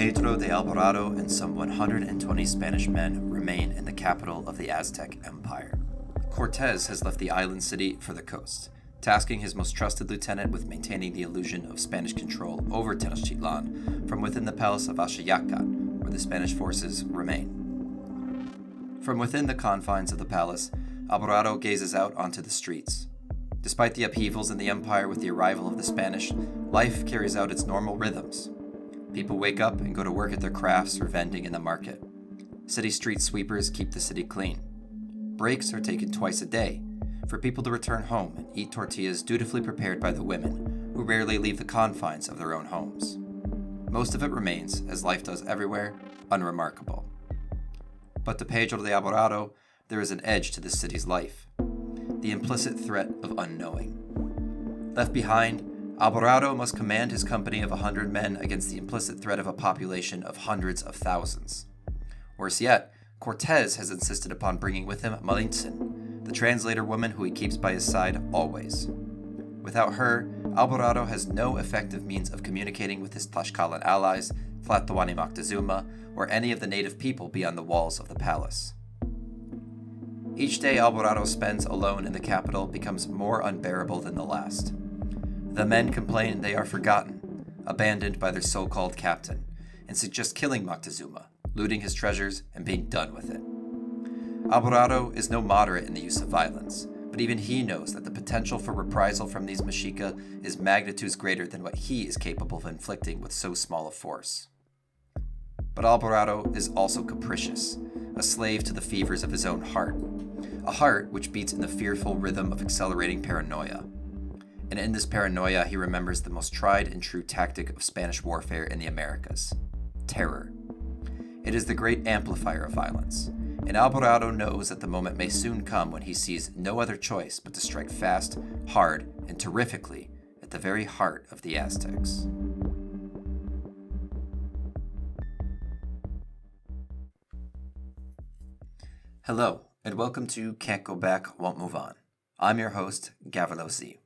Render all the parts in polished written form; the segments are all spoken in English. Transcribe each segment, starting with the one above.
Pedro de Alvarado and some 120 Spanish men remain in the capital of the Aztec Empire. Cortes has left the island city for the coast, tasking his most trusted lieutenant with maintaining the illusion of Spanish control over Tenochtitlan from within the palace of Axayacat, where the Spanish forces remain. From within the confines of the palace, Alvarado gazes out onto the streets. Despite the upheavals in the empire with the arrival of the Spanish, life carries out its normal rhythms. People wake up and go to work at their crafts or vending in the market. City street sweepers keep the city clean. Breaks are taken twice a day for people to return home and eat tortillas dutifully prepared by the women, who rarely leave the confines of their own homes. Most of it remains, as life does everywhere, unremarkable. But to Pedro de Alvarado, there is an edge to this city's life: the implicit threat of unknowing. Left behind, Alvarado must command his company of 100 men against the implicit threat of a population of hundreds of thousands. Worse yet, Cortes has insisted upon bringing with him Malintzin, the translator woman who he keeps by his side always. Without her, Alvarado has no effective means of communicating with his Tlaxcalan allies, Tlatoani Moctezuma, or any of the native people beyond the walls of the palace. Each day Alvarado spends alone in the capital becomes more unbearable than the last. The men complain they are forgotten, abandoned by their so-called captain, and suggest killing Moctezuma, looting his treasures, and being done with it. Alvarado is no moderate in the use of violence, but even he knows that the potential for reprisal from these Mexica is magnitudes greater than what he is capable of inflicting with so small a force. But Alvarado is also capricious, a slave to the fevers of his own heart, a heart which beats in the fearful rhythm of accelerating paranoia. And in this paranoia he remembers the most tried and true tactic of Spanish warfare in the Americas: terror. It is the great amplifier of violence, and Alvarado knows that the moment may soon come when he sees no other choice but to strike fast, hard, and terrifically at the very heart of the Aztecs. Hello, and welcome to Can't Go Back, Won't Move On. I'm your host, Gavilo Z.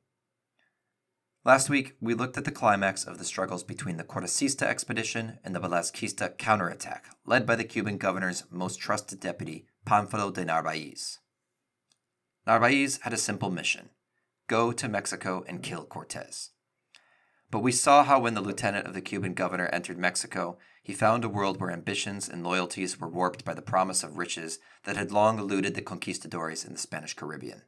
Last week, we looked at the climax of the struggles between the Cortesista expedition and the Velazquista counterattack, led by the Cuban governor's most trusted deputy, Pánfilo de Narváez. Narváez had a simple mission: go to Mexico and kill Cortes. But we saw how when the lieutenant of the Cuban governor entered Mexico, he found a world where ambitions and loyalties were warped by the promise of riches that had long eluded the conquistadores in the Spanish Caribbean.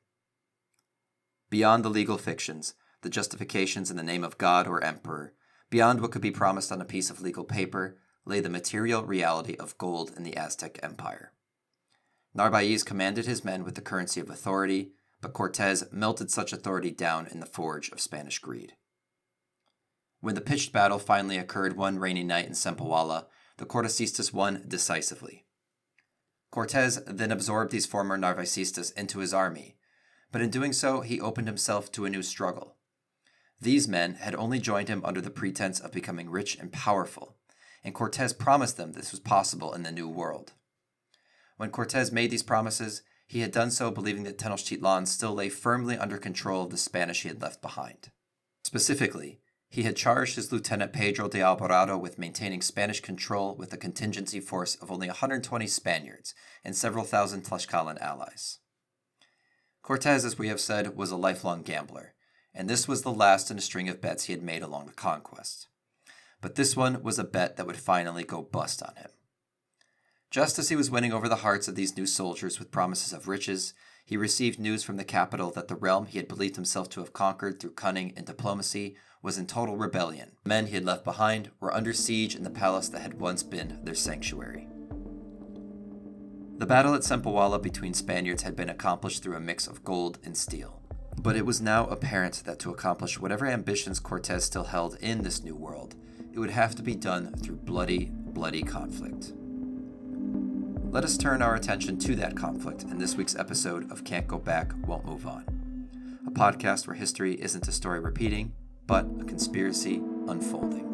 Beyond the legal fictions, the justifications in the name of God or emperor, beyond what could be promised on a piece of legal paper, lay the material reality of gold in the Aztec Empire. Narváez commanded his men with the currency of authority, but Cortes melted such authority down in the forge of Spanish greed. When the pitched battle finally occurred one rainy night in Zempoala, the Cortesistas won decisively. Cortes then absorbed these former Narvaezistas into his army, but in doing so he opened himself to a new struggle. These men had only joined him under the pretense of becoming rich and powerful, and Cortes promised them this was possible in the New World. When Cortes made these promises, he had done so believing that Tenochtitlan still lay firmly under control of the Spanish he had left behind. Specifically, he had charged his lieutenant Pedro de Alvarado with maintaining Spanish control with a contingency force of only 120 Spaniards and several thousand Tlaxcalan allies. Cortes, as we have said, was a lifelong gambler, and this was the last in a string of bets he had made along the conquest. But this one was a bet that would finally go bust on him. Just as he was winning over the hearts of these new soldiers with promises of riches, he received news from the capital that the realm he had believed himself to have conquered through cunning and diplomacy was in total rebellion. The men he had left behind were under siege in the palace that had once been their sanctuary. The battle at Zempoala between Spaniards had been accomplished through a mix of gold and steel. But it was now apparent that to accomplish whatever ambitions Cortes still held in this new world, it would have to be done through bloody conflict. Let us turn our attention to that conflict in this week's episode of Can't Go Back, Won't Move On, a podcast where history isn't a story repeating, but a conspiracy unfolding.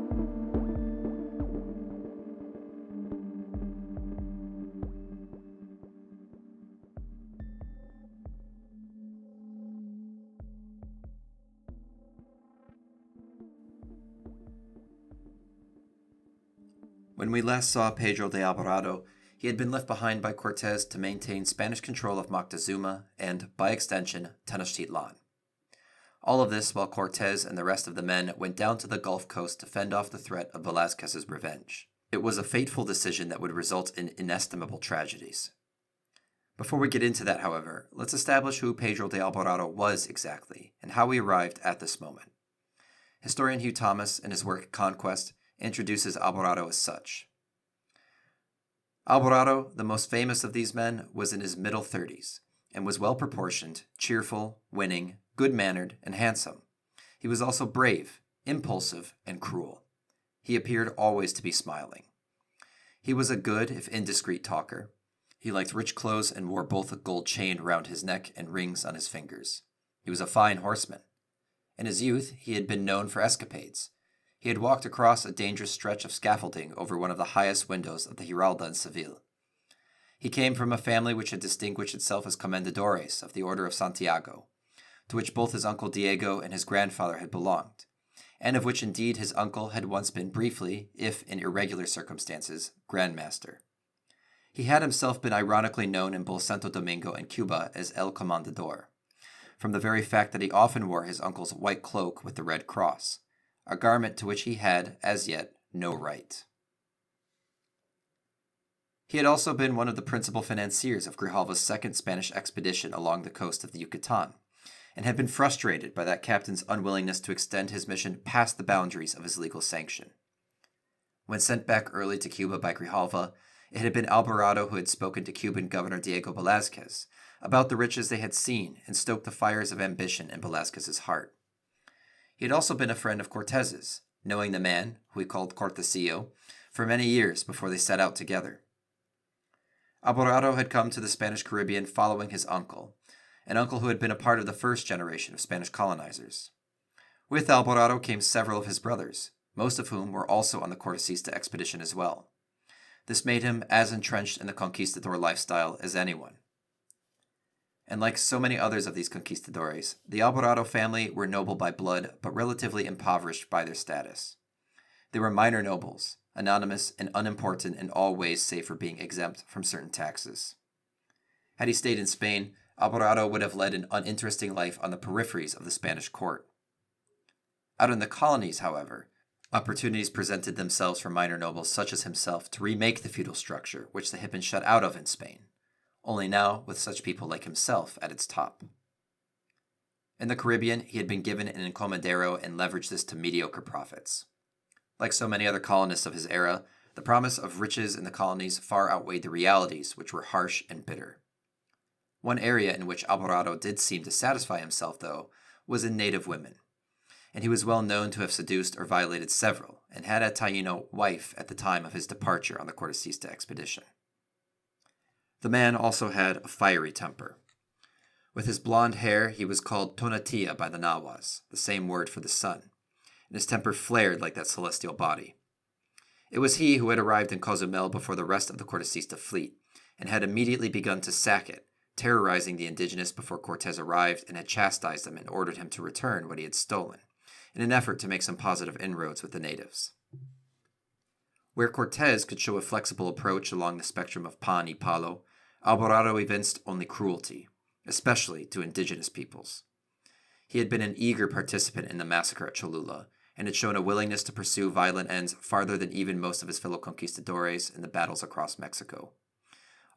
When we last saw Pedro de Alvarado, he had been left behind by Cortes to maintain Spanish control of Moctezuma and, by extension, Tenochtitlan. All of this while Cortes and the rest of the men went down to the Gulf Coast to fend off the threat of Velázquez's revenge. It was a fateful decision that would result in inestimable tragedies. Before we get into that, however, let's establish who Pedro de Alvarado was exactly and how he arrived at this moment. Historian Hugh Thomas, in his work Conquest, introduces Alvarado as such. Alvarado, the most famous of these men, was in his middle 30s and was well-proportioned, cheerful, winning, good-mannered, and handsome. He was also brave, impulsive, and cruel. He appeared always to be smiling. He was a good, if indiscreet, talker. He liked rich clothes and wore both a gold chain around his neck and rings on his fingers. He was a fine horseman. In his youth, he had been known for escapades. He had walked across a dangerous stretch of scaffolding over one of the highest windows of the Giralda in Seville. He came from a family which had distinguished itself as comendadores of the Order of Santiago, to which both his uncle Diego and his grandfather had belonged, and of which indeed his uncle had once been briefly, if in irregular circumstances, grandmaster. He had himself been ironically known in both Santo Domingo and Cuba as El Comendador, from the very fact that he often wore his uncle's white cloak with the red cross, a garment to which he had, as yet, no right. He had also been one of the principal financiers of Grijalva's second Spanish expedition along the coast of the Yucatan, and had been frustrated by that captain's unwillingness to extend his mission past the boundaries of his legal sanction. When sent back early to Cuba by Grijalva, it had been Alvarado who had spoken to Cuban Governor Diego Velázquez about the riches they had seen and stoked the fires of ambition in Velázquez's heart. He had also been a friend of Cortes's, knowing the man, who he called Cortesillo, for many years before they set out together. Alvarado had come to the Spanish Caribbean following his uncle, an uncle who had been a part of the first generation of Spanish colonizers. With Alvarado came several of his brothers, most of whom were also on the Cortesista expedition as well. This made him as entrenched in the conquistador lifestyle as anyone. And like so many others of these conquistadores, the Alvarado family were noble by blood, but relatively impoverished by their status. They were minor nobles, anonymous and unimportant in all ways save for being exempt from certain taxes. Had he stayed in Spain, Alvarado would have led an uninteresting life on the peripheries of the Spanish court. Out in the colonies, however, opportunities presented themselves for minor nobles such as himself to remake the feudal structure which they had been shut out of in Spain, only now with such people like himself at its top. In the Caribbean, he had been given an encomendero and leveraged this to mediocre profits. Like so many other colonists of his era, the promise of riches in the colonies far outweighed the realities, which were harsh and bitter. One area in which Alvarado did seem to satisfy himself, though, was in native women, and he was well known to have seduced or violated several, and had a Taino wife at the time of his departure on the Cortesista expedition. The man also had a fiery temper. With his blonde hair, he was called Tonatilla by the Nahuas, the same word for the sun, and his temper flared like that celestial body. It was he who had arrived in Cozumel before the rest of the Cortesista fleet, and had immediately begun to sack it, terrorizing the indigenous before Cortes arrived, and had chastised them and ordered him to return what he had stolen, in an effort to make some positive inroads with the natives. Where Cortes could show a flexible approach along the spectrum of pan y palo, Alvarado evinced only cruelty, especially to indigenous peoples. He had been an eager participant in the massacre at Cholula, and had shown a willingness to pursue violent ends farther than even most of his fellow conquistadores in the battles across Mexico.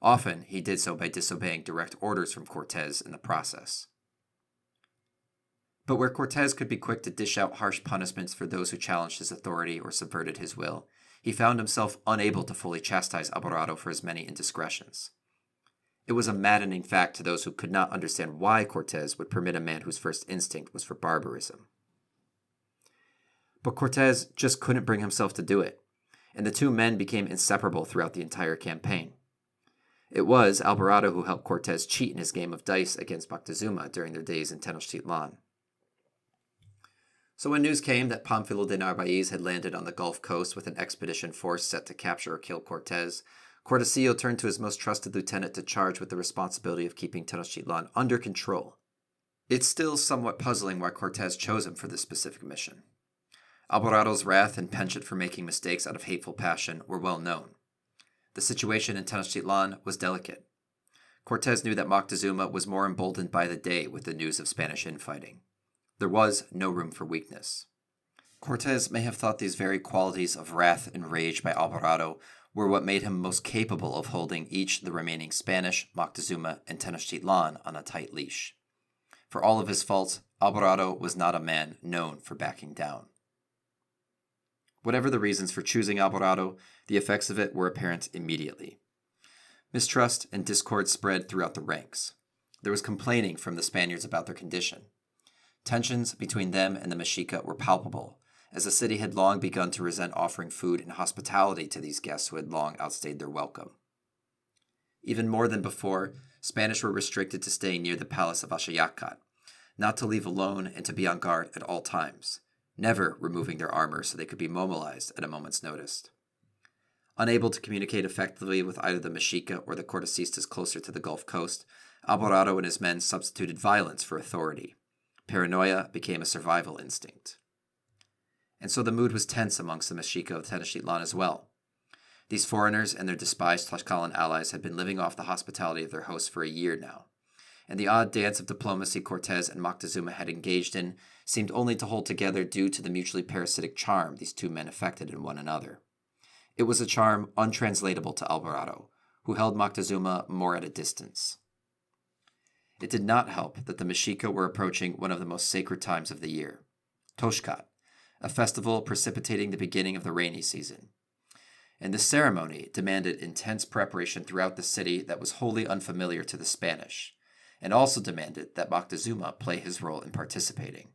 Often, he did so by disobeying direct orders from Cortes in the process. But where Cortes could be quick to dish out harsh punishments for those who challenged his authority or subverted his will, he found himself unable to fully chastise Alvarado for his many indiscretions. It was a maddening fact to those who could not understand why Cortes would permit a man whose first instinct was for barbarism. But Cortes just couldn't bring himself to do it, and the two men became inseparable throughout the entire campaign. It was Alvarado who helped Cortes cheat in his game of dice against Moctezuma during their days in Tenochtitlan. So when news came that Pamphilo de Narvaez had landed on the Gulf Coast with an expedition force set to capture or kill Cortes, Cortesillo turned to his most trusted lieutenant to charge with the responsibility of keeping Tenochtitlan under control. It's still somewhat puzzling why Cortes chose him for this specific mission. Alvarado's wrath and penchant for making mistakes out of hateful passion were well known. The situation in Tenochtitlan was delicate. Cortes knew that Moctezuma was more emboldened by the day with the news of Spanish infighting. There was no room for weakness. Cortes may have thought these very qualities of wrath and rage by Alvarado were what made him most capable of holding each the remaining Spanish, Moctezuma, and Tenochtitlan on a tight leash. For all of his faults, Alvarado was not a man known for backing down. Whatever the reasons for choosing Alvarado, the effects of it were apparent immediately. Mistrust and discord spread throughout the ranks. There was complaining from the Spaniards about their condition. Tensions between them and the Mexica were palpable, as the city had long begun to resent offering food and hospitality to these guests who had long outstayed their welcome. Even more than before, Spanish were restricted to staying near the palace of Axayacat, not to leave alone and to be on guard at all times, never removing their armor so they could be mobilized at a moment's notice. Unable to communicate effectively with either the Mexica or the Cortesistas closer to the Gulf Coast, Alvarado and his men substituted violence for authority. Paranoia became a survival instinct. And so the mood was tense amongst the Mexica of Tenochtitlan as well. These foreigners and their despised Tlaxcalan allies had been living off the hospitality of their hosts for a year now, and the odd dance of diplomacy Cortes and Moctezuma had engaged in seemed only to hold together due to the mutually parasitic charm these two men affected in one another. It was a charm untranslatable to Alvarado, who held Moctezuma more at a distance. It did not help that the Mexica were approaching one of the most sacred times of the year, Toxcat, a festival precipitating the beginning of the rainy season. And this ceremony demanded intense preparation throughout the city that was wholly unfamiliar to the Spanish, and also demanded that Moctezuma play his role in participating.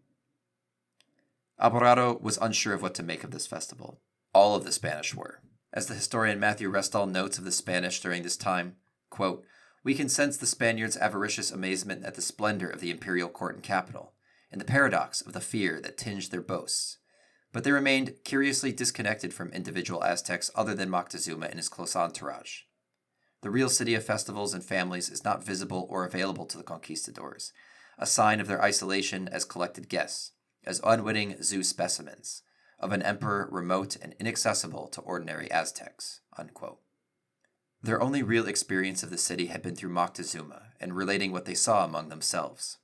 Alvarado was unsure of what to make of this festival. All of the Spanish were. As the historian Matthew Restall notes of the Spanish during this time, quote, "We can sense the Spaniards' avaricious amazement at the splendor of the imperial court and capital, and the paradox of the fear that tinged their boasts. But they remained curiously disconnected from individual Aztecs other than Moctezuma and his close entourage. The real city of festivals and families is not visible or available to the conquistadors, a sign of their isolation as collected guests, as unwitting zoo specimens, of an emperor remote and inaccessible to ordinary Aztecs." Unquote. Their only real experience of the city had been through Moctezuma and relating what they saw among themselves.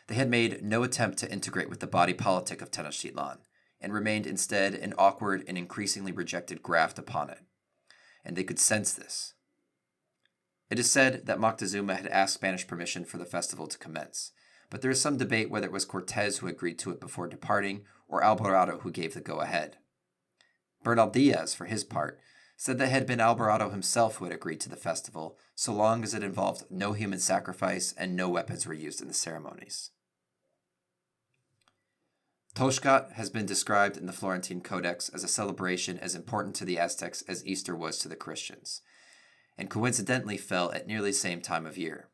They had made no attempt to integrate with the body politic of Tenochtitlan, and remained instead an awkward and increasingly rejected graft upon it. And they could sense this. It is said that Moctezuma had asked Spanish permission for the festival to commence, but there is some debate whether it was Cortes who agreed to it before departing, or Alvarado who gave the go-ahead. Bernal Diaz, for his part, said that it had been Alvarado himself who had agreed to the festival, so long as it involved no human sacrifice and no weapons were used in the ceremonies. Toxcat has been described in the Florentine Codex as a celebration as important to the Aztecs as Easter was to the Christians, and coincidentally fell at nearly the same time of year.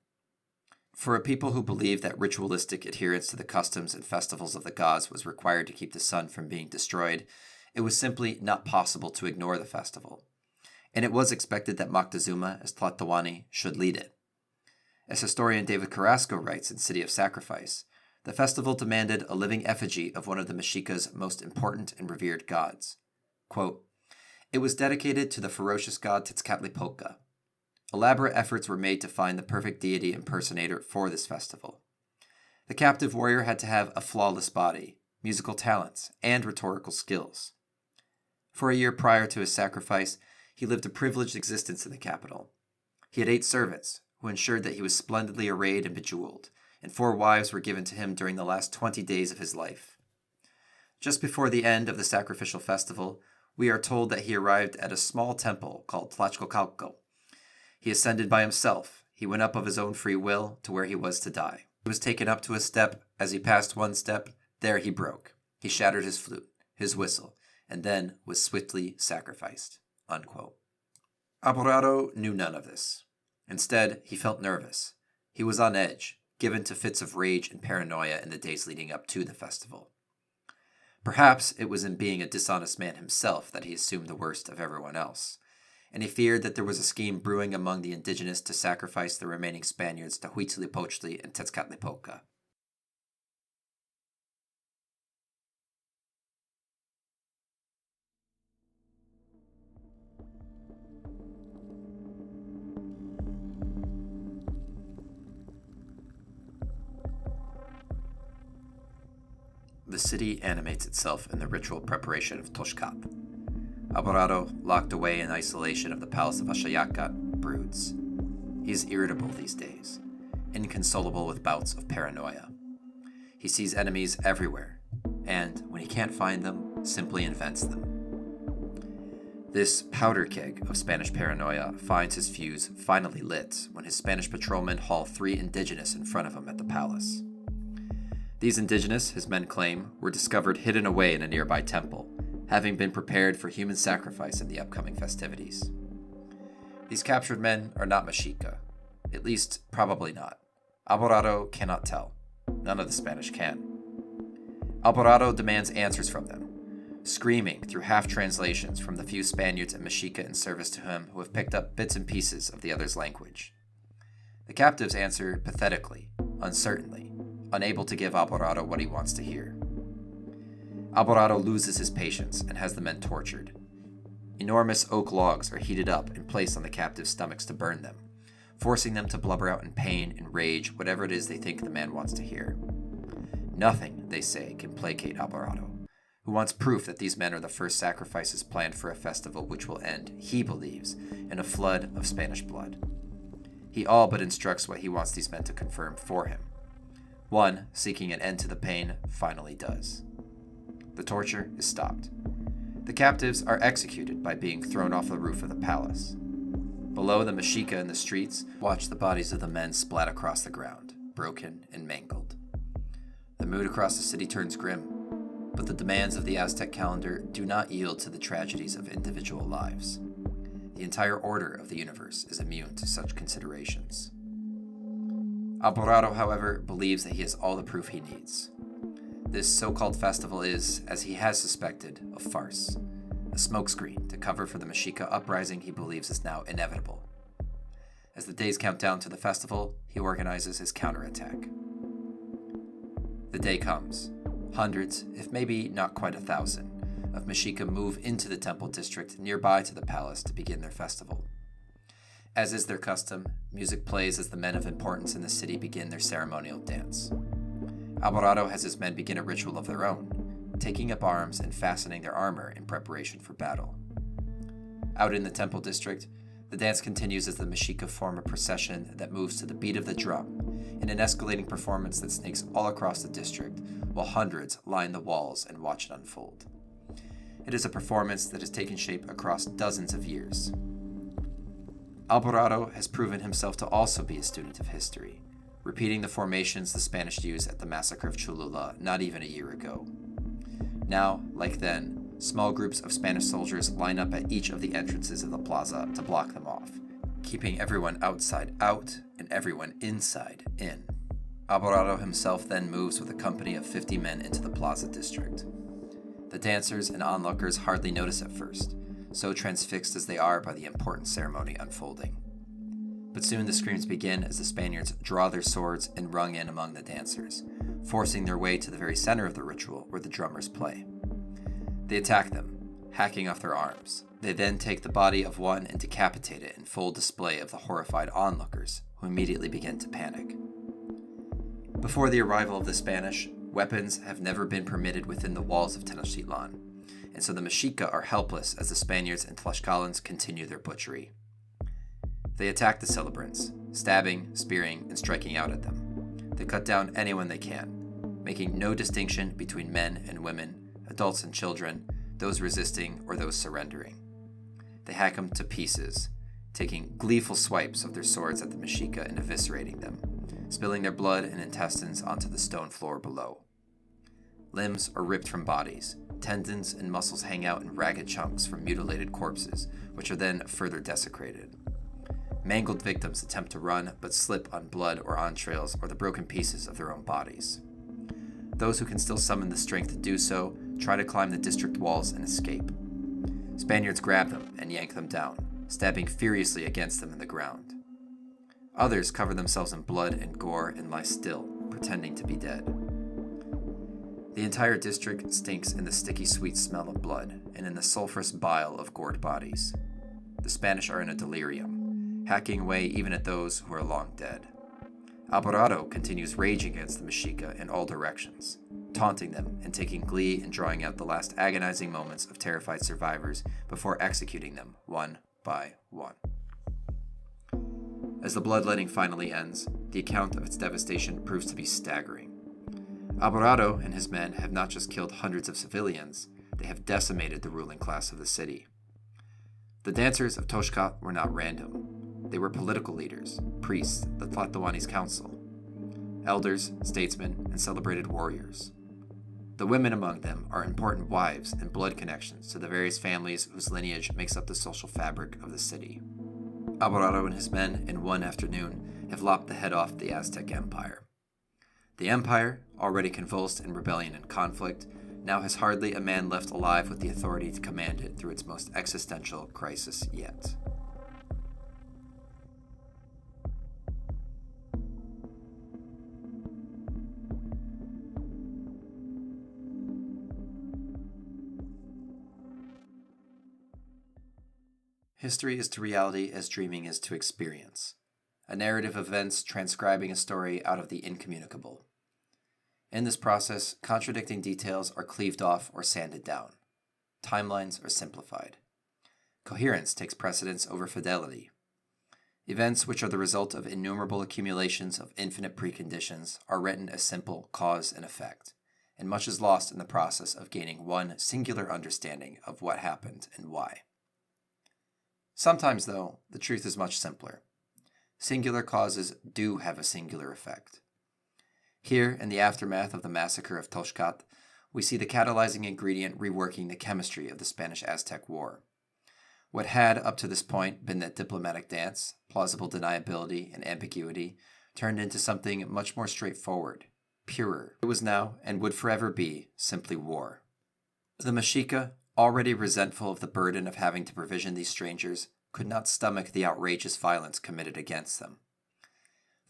For a people who believed that ritualistic adherence to the customs and festivals of the gods was required to keep the sun from being destroyed, it was simply not possible to ignore the festival, and it was expected that Moctezuma, as Tlatoani, should lead it. As historian David Carrasco writes in City of Sacrifice, the festival demanded a living effigy of one of the Mexica's most important and revered gods. Quote, "It was dedicated to the ferocious god Tezcatlipoca. Elaborate efforts were made to find the perfect deity impersonator for this festival. The captive warrior had to have a flawless body, musical talents, and rhetorical skills. For a year prior to his sacrifice, he lived a privileged existence in the capital. He had 8 servants, who ensured that he was splendidly arrayed and bejeweled, and 4 wives were given to him during the last 20 days of his life. Just before the end of the sacrificial festival, we are told that he arrived at a small temple called Tlaxcocalco. He ascended by himself. He went up of his own free will to where he was to die. He was taken up to a step. As he passed one step, there he broke. He shattered his flute, his whistle, and then was swiftly sacrificed." Unquote. Alvarado knew none of this. Instead, he felt nervous. He was on edge, given to fits of rage and paranoia in the days leading up to the festival. Perhaps it was in being a dishonest man himself that he assumed the worst of everyone else, and he feared that there was a scheme brewing among the indigenous to sacrifice the remaining Spaniards to Huitzilopochtli and Tezcatlipoca. The city animates itself in the ritual preparation of Toshkap. Alvarado, locked away in isolation of the palace of Ashayakat, broods. He is irritable these days, inconsolable with bouts of paranoia. He sees enemies everywhere, and, when he can't find them, simply invents them. This powder keg of Spanish paranoia finds his fuse finally lit when his Spanish patrolmen haul 3 indigenous in front of him at the palace. These indigenous, his men claim, were discovered hidden away in a nearby temple, having been prepared for human sacrifice in the upcoming festivities. These captured men are not Mexica, at least probably not. Alvarado cannot tell. None of the Spanish can. Alvarado demands answers from them, screaming through half-translations from the few Spaniards and Mexica in service to him who have picked up bits and pieces of the other's language. The captives answer pathetically, uncertainly, unable to give Alvarado what he wants to hear. Alvarado loses his patience and has the men tortured. Enormous oak logs are heated up and placed on the captives' stomachs to burn them, forcing them to blubber out in pain and rage whatever it is they think the man wants to hear. Nothing, they say, can placate Alvarado, who wants proof that these men are the first sacrifices planned for a festival which will end, he believes, in a flood of Spanish blood. He all but instructs what he wants these men to confirm for him. One, seeking an end to the pain, finally does. The torture is stopped. The captives are executed by being thrown off the roof of the palace. Below, the Mexica in the streets watch the bodies of the men splat across the ground, broken and mangled. The mood across the city turns grim, but the demands of the Aztec calendar do not yield to the tragedies of individual lives. The entire order of the universe is immune to such considerations. Alvarado, however, believes that he has all the proof he needs. This so-called festival is, as he has suspected, a farce, a smokescreen to cover for the Mexica uprising he believes is now inevitable. As the days count down to the festival, he organizes his counterattack. The day comes. Hundreds, if maybe not quite 1,000, of Mexica move into the temple district nearby to the palace to begin their festival. As is their custom, music plays as the men of importance in the city begin their ceremonial dance. Alvarado has his men begin a ritual of their own, taking up arms and fastening their armor in preparation for battle. Out in the temple district, the dance continues as the Mexica form a procession that moves to the beat of the drum, in an escalating performance that snakes all across the district, while hundreds line the walls and watch it unfold. It is a performance that has taken shape across dozens of years. Alvarado has proven himself to also be a student of history, repeating the formations the Spanish used at the massacre of Cholula not even a year ago. Now, like then, small groups of Spanish soldiers line up at each of the entrances of the plaza to block them off, keeping everyone outside out and everyone inside in. Alvarado himself then moves with a company of 50 men into the plaza district. The dancers and onlookers hardly notice at first, so transfixed as they are by the important ceremony unfolding. But soon the screams begin as the Spaniards draw their swords and run in among the dancers, forcing their way to the very center of the ritual where the drummers play. They attack them, hacking off their arms. They then take the body of one and decapitate it in full display of the horrified onlookers, who immediately begin to panic. Before the arrival of the Spanish, weapons have never been permitted within the walls of Tenochtitlan, and so the Mexica are helpless as the Spaniards and Tlaxcalans continue their butchery. They attack the celebrants, stabbing, spearing, and striking out at them. They cut down anyone they can, making no distinction between men and women, adults and children, those resisting or those surrendering. They hack them to pieces, taking gleeful swipes of their swords at the Mexica and eviscerating them, spilling their blood and intestines onto the stone floor below. Limbs are ripped from bodies, tendons and muscles hang out in ragged chunks from mutilated corpses, which are then further desecrated. Mangled victims attempt to run, but slip on blood or entrails or the broken pieces of their own bodies. Those who can still summon the strength to do so try to climb the district walls and escape. Spaniards grab them and yank them down, stabbing furiously against them in the ground. Others cover themselves in blood and gore and lie still, pretending to be dead. The entire district stinks in the sticky sweet smell of blood and in the sulphurous bile of gored bodies. The Spanish are in a delirium, hacking away even at those who are long dead. Alvarado continues raging against the Mexica in all directions, taunting them and taking glee in drawing out the last agonizing moments of terrified survivors before executing them one by one. As the bloodletting finally ends, the account of its devastation proves to be staggering. Alvarado and his men have not just killed hundreds of civilians, they have decimated the ruling class of the city. The dancers of Toshkat were not random. They were political leaders, priests, the Tlatoani's council, elders, statesmen, and celebrated warriors. The women among them are important wives and blood connections to the various families whose lineage makes up the social fabric of the city. Alvarado and his men, in one afternoon, have lopped the head off the Aztec Empire. The empire, already convulsed in rebellion and conflict, now has hardly a man left alive with the authority to command it through its most existential crisis yet. History is to reality as dreaming is to experience, a narrative of events transcribing a story out of the incommunicable. In this process, contradicting details are cleaved off or sanded down. Timelines are simplified. Coherence takes precedence over fidelity. Events which are the result of innumerable accumulations of infinite preconditions are written as simple cause and effect, and much is lost in the process of gaining one singular understanding of what happened and why. Sometimes, though, the truth is much simpler. Singular causes do have a singular effect. Here, in the aftermath of the massacre of Toshkat, we see the catalyzing ingredient reworking the chemistry of the Spanish-Aztec War. What had, up to this point, been that diplomatic dance, plausible deniability, and ambiguity, turned into something much more straightforward, purer. It was now, and would forever be, simply war. The Mexica, already resentful of the burden of having to provision these strangers, could not stomach the outrageous violence committed against them.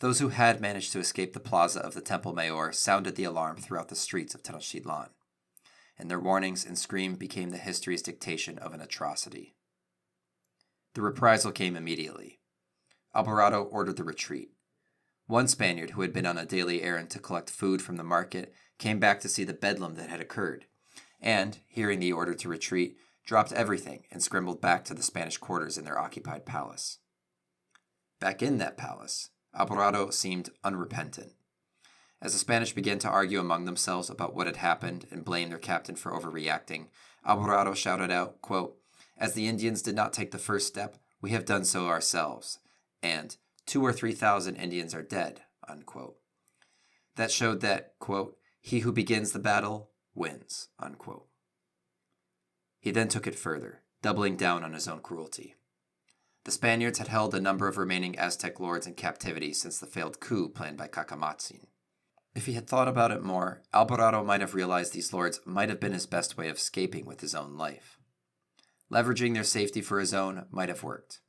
Those who had managed to escape the plaza of the Temple Mayor sounded the alarm throughout the streets of Tenochtitlan, and their warnings and scream became the history's dictation of an atrocity. The reprisal came immediately. Alvarado ordered the retreat. One Spaniard who had been on a daily errand to collect food from the market came back to see the bedlam that had occurred, and, hearing the order to retreat, dropped everything and scrambled back to the Spanish quarters in their occupied palace. Back in that palace, Alvarado seemed unrepentant. As the Spanish began to argue among themselves about what had happened and blame their captain for overreacting, Alvarado shouted out, quote, "As the Indians did not take the first step, we have done so ourselves," and 2,000 or 3,000 Indians are dead, unquote. That showed that, quote, "he who begins the battle wins," unquote. He then took it further, doubling down on his own cruelty. The Spaniards had held a number of remaining Aztec lords in captivity since the failed coup planned by Cacamatzin. If he had thought about it more, Alvarado might have realized these lords might have been his best way of escaping with his own life. Leveraging their safety for his own might have worked.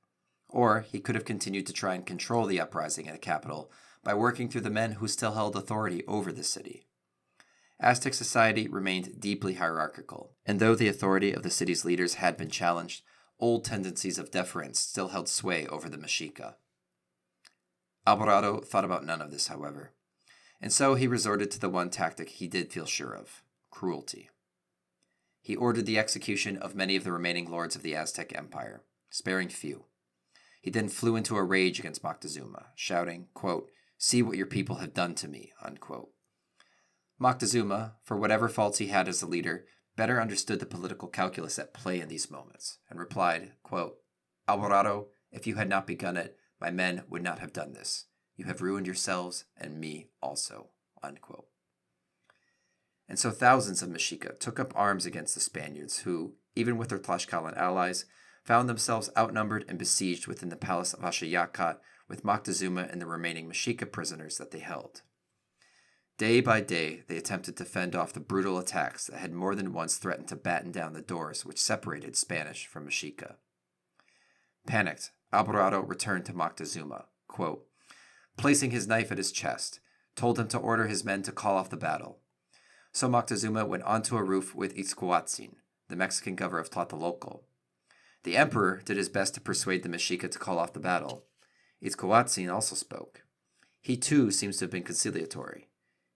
Or he could have continued to try and control the uprising in the capital by working through the men who still held authority over the city. Aztec society remained deeply hierarchical, and though the authority of the city's leaders had been challenged, old tendencies of deference still held sway over the Mexica. Alvarado thought about none of this, however, and so he resorted to the one tactic he did feel sure of: cruelty. He ordered the execution of many of the remaining lords of the Aztec Empire, sparing few. He then flew into a rage against Moctezuma, shouting, quote, "See what your people have done to me," unquote. Moctezuma, for whatever faults he had as a leader, better understood the political calculus at play in these moments, and replied, quote, "Alvarado, if you had not begun it, my men would not have done this. You have ruined yourselves and me also," unquote. And so thousands of Mexica took up arms against the Spaniards who, even with their Tlaxcalan allies, found themselves outnumbered and besieged within the palace of Axayacat with Moctezuma and the remaining Mexica prisoners that they held. Day by day, they attempted to fend off the brutal attacks that had more than once threatened to batten down the doors which separated Spanish from Mexica. Panicked, Alvarado returned to Moctezuma, quote, placing his knife at his chest, told him to order his men to call off the battle. So Moctezuma went onto a roof with Itzcoatzin, the Mexican governor of Tlatelolco. The emperor did his best to persuade the Mexica to call off the battle. Itzcoatzin also spoke. He too seems to have been conciliatory.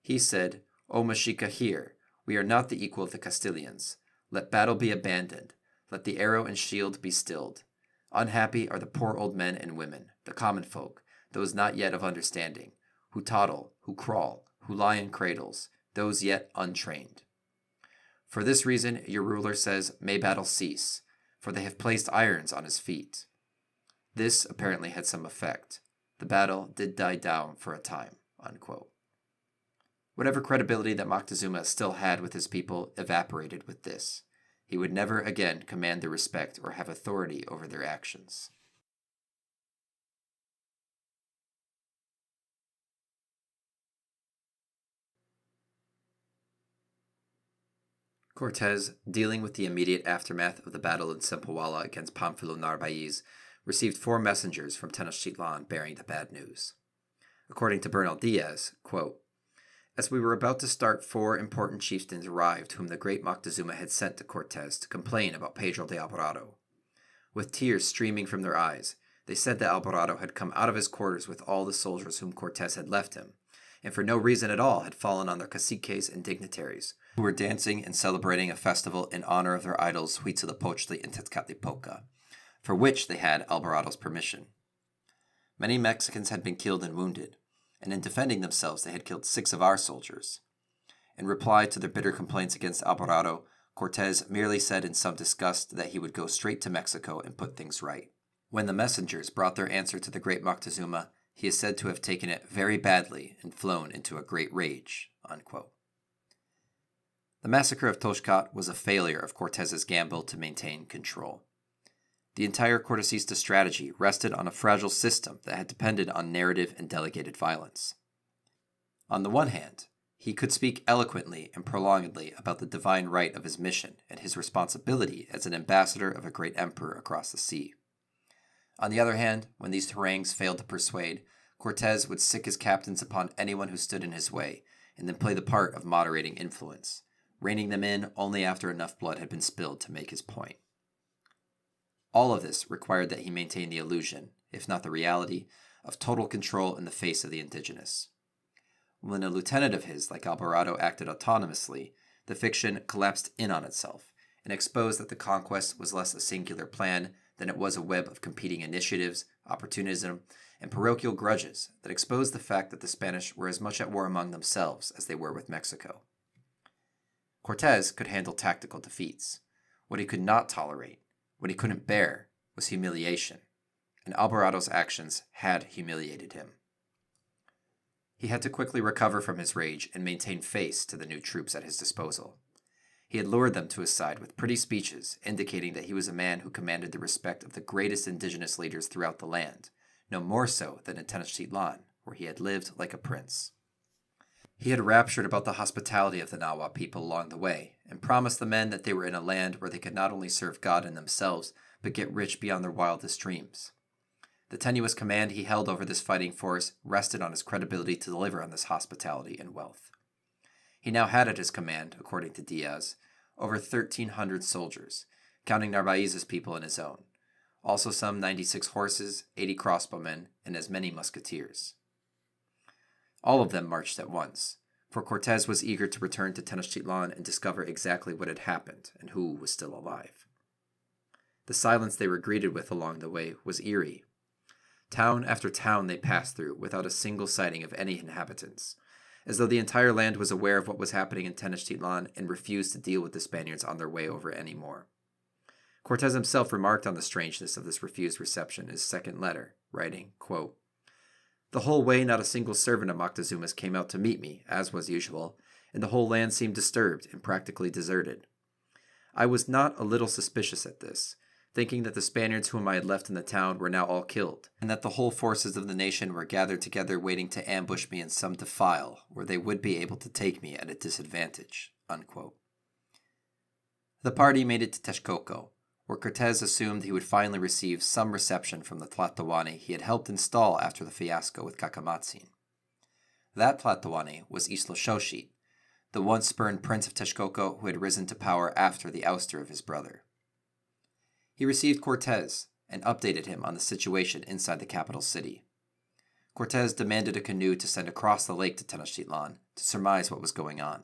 He said, O Mexica, hear, we are not the equal of the Castilians. Let battle be abandoned. Let the arrow and shield be stilled. Unhappy are the poor old men and women, the common folk, those not yet of understanding, who toddle, who crawl, who lie in cradles, those yet untrained. For this reason, your ruler says, may battle cease, for they have placed irons on his feet. This apparently had some effect. The battle did die down for a time, unquote. Whatever credibility that Moctezuma still had with his people evaporated with this. He would never again command their respect or have authority over their actions. Cortes, dealing with the immediate aftermath of the battle in Cempoala against Pamphilo Narvaez, received 4 messengers from Tenochtitlan bearing the bad news. According to Bernal Diaz, quote, as we were about to start, 4 important chieftains arrived whom the great Moctezuma had sent to Cortes to complain about Pedro de Alvarado. With tears streaming from their eyes, they said that Alvarado had come out of his quarters with all the soldiers whom Cortes had left him, and for no reason at all had fallen on their caciques and dignitaries, who were dancing and celebrating a festival in honor of their idols Huitzilopochtli and Tezcatlipoca, for which they had Alvarado's permission. Many Mexicans had been killed and wounded, and in defending themselves they had killed 6 of our soldiers. In reply to their bitter complaints against Alvarado, Cortes merely said in some disgust that he would go straight to Mexico and put things right. When the messengers brought their answer to the great Moctezuma, he is said to have taken it very badly and flown into a great rage, unquote. The massacre of Toxcat was a failure of Cortes's gamble to maintain control. The entire Cortesista strategy rested on a fragile system that had depended on narrative and delegated violence. On the one hand, he could speak eloquently and prolongedly about the divine right of his mission and his responsibility as an ambassador of a great emperor across the sea. On the other hand, when these harangues failed to persuade, Cortes would sic his captains upon anyone who stood in his way, and then play the part of moderating influence, reining them in only after enough blood had been spilled to make his point. All of this required that he maintain the illusion, if not the reality, of total control in the face of the indigenous. When a lieutenant of his, like Alvarado, acted autonomously, the fiction collapsed in on itself and exposed that the conquest was less a singular plan than it was a web of competing initiatives, opportunism, and parochial grudges that exposed the fact that the Spanish were as much at war among themselves as they were with Mexico. Cortes could handle tactical defeats. What he could not tolerate, what he couldn't bear, was humiliation, and Alvarado's actions had humiliated him. He had to quickly recover from his rage and maintain face to the new troops at his disposal. He had lured them to his side with pretty speeches, indicating that he was a man who commanded the respect of the greatest indigenous leaders throughout the land, no more so than in Tenochtitlan, where he had lived like a prince. He had raptured about the hospitality of the Nahua people along the way, and promised the men that they were in a land where they could not only serve God and themselves, but get rich beyond their wildest dreams. The tenuous command he held over this fighting force rested on his credibility to deliver on this hospitality and wealth. He now had at his command, according to Diaz, over 1,300 soldiers, counting Narvaez's people and his own, also some 96 horses, 80 crossbowmen, and as many musketeers. All of them marched at once, for Cortes was eager to return to Tenochtitlan and discover exactly what had happened and who was still alive. The silence they were greeted with along the way was eerie. Town after town they passed through without a single sighting of any inhabitants, as though the entire land was aware of what was happening in Tenochtitlan and refused to deal with the Spaniards on their way over any more. Cortes himself remarked on the strangeness of this refused reception in his second letter, writing, quote, the whole way not a single servant of Moctezuma's came out to meet me, as was usual, and the whole land seemed disturbed and practically deserted. I was not a little suspicious at this, thinking that the Spaniards whom I had left in the town were now all killed, and that the whole forces of the nation were gathered together waiting to ambush me in some defile, where they would be able to take me at a disadvantage, unquote. The party made it to Texcoco, where Cortes assumed he would finally receive some reception from the Tlatoani he had helped install after the fiasco with Cacamatzin. That Tlatoani was Ixtlilxochitl, the once spurned prince of Texcoco who had risen to power after the ouster of his brother. He received Cortes and updated him on the situation inside the capital city. Cortes demanded a canoe to send across the lake to Tenochtitlan to surmise what was going on.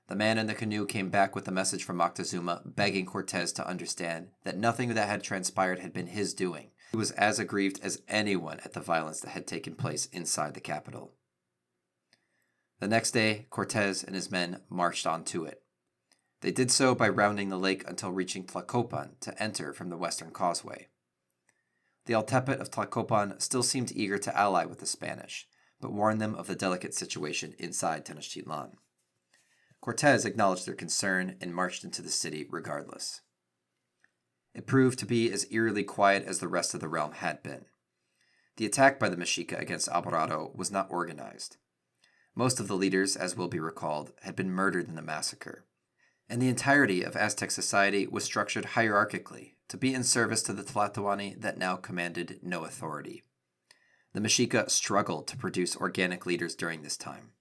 The man in the canoe came back with a message from Moctezuma begging Cortes to understand that nothing that had transpired had been his doing. He was as aggrieved as anyone at the violence that had taken place inside the capital. The next day, Cortes and his men marched on to it. They did so by rounding the lake until reaching Tlacopan to enter from the western causeway. The Altepet of Tlacopan still seemed eager to ally with the Spanish, but warned them of the delicate situation inside Tenochtitlan. Cortes acknowledged their concern and marched into the city regardless. It proved to be as eerily quiet as the rest of the realm had been. The attack by the Mexica against Alvarado was not organized. Most of the leaders, as will be recalled, had been murdered in the massacre, and the entirety of Aztec society was structured hierarchically to be in service to the Tlatoani that now commanded no authority. The Mexica struggled to produce organic leaders during this time,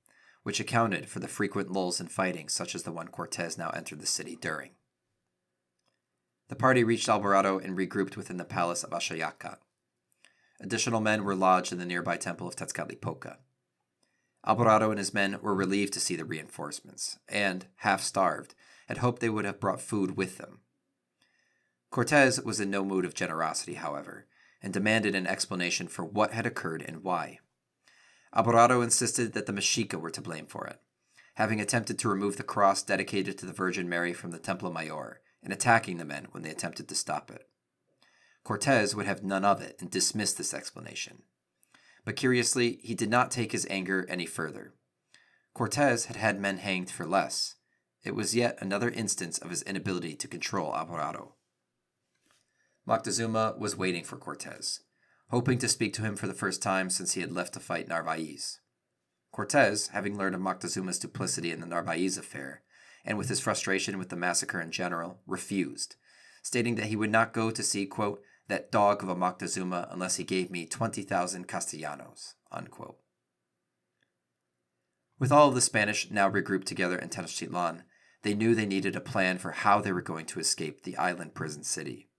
which accounted for the frequent lulls in fighting such as the one Cortes now entered the city during. The party reached Alvarado and regrouped within the palace of Axayacat. Additional men were lodged in the nearby temple of Tezcatlipoca. Alvarado and his men were relieved to see the reinforcements, and, half-starved, had hoped they would have brought food with them. Cortes was in no mood of generosity, however, and demanded an explanation for what had occurred and why. Alvarado insisted that the Mexica were to blame for it, having attempted to remove the cross dedicated to the Virgin Mary from the Templo Mayor and attacking the men when they attempted to stop it. Cortes would have none of it and dismissed this explanation. But curiously, he did not take his anger any further. Cortes had had men hanged for less. It was yet another instance of his inability to control Alvarado. Moctezuma was waiting for Cortes, hoping to speak to him for the first time since he had left to fight Narvaez. Cortes, having learned of Moctezuma's duplicity in the Narvaez affair, and with his frustration with the massacre in general, refused, stating that he would not go to see, quote, that dog of a Moctezuma unless he gave me 20,000 Castellanos, unquote. With all of the Spanish now regrouped together in Tenochtitlan, they knew they needed a plan for how they were going to escape the island prison city.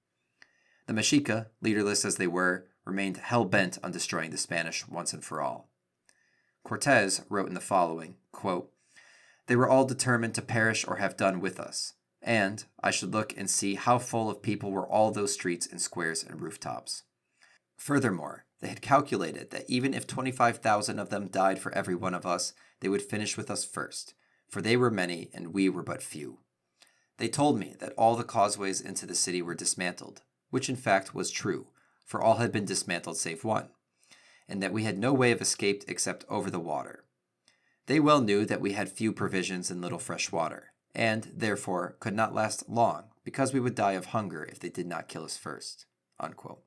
The Mexica, leaderless as they were, remained hell-bent on destroying the Spanish once and for all. Cortes wrote in the following, quote, "They were all determined to perish or have done with us, and I should look and see how full of people were all those streets and squares and rooftops. Furthermore, they had calculated that even if 25,000 of them died for every one of us, they would finish with us first, for they were many and we were but few. They told me that all the causeways into the city were dismantled, which in fact was true, for all had been dismantled save one, and that we had no way of escape except over the water. They well knew that we had few provisions and little fresh water, and, therefore, could not last long, because we would die of hunger if they did not kill us first." Unquote.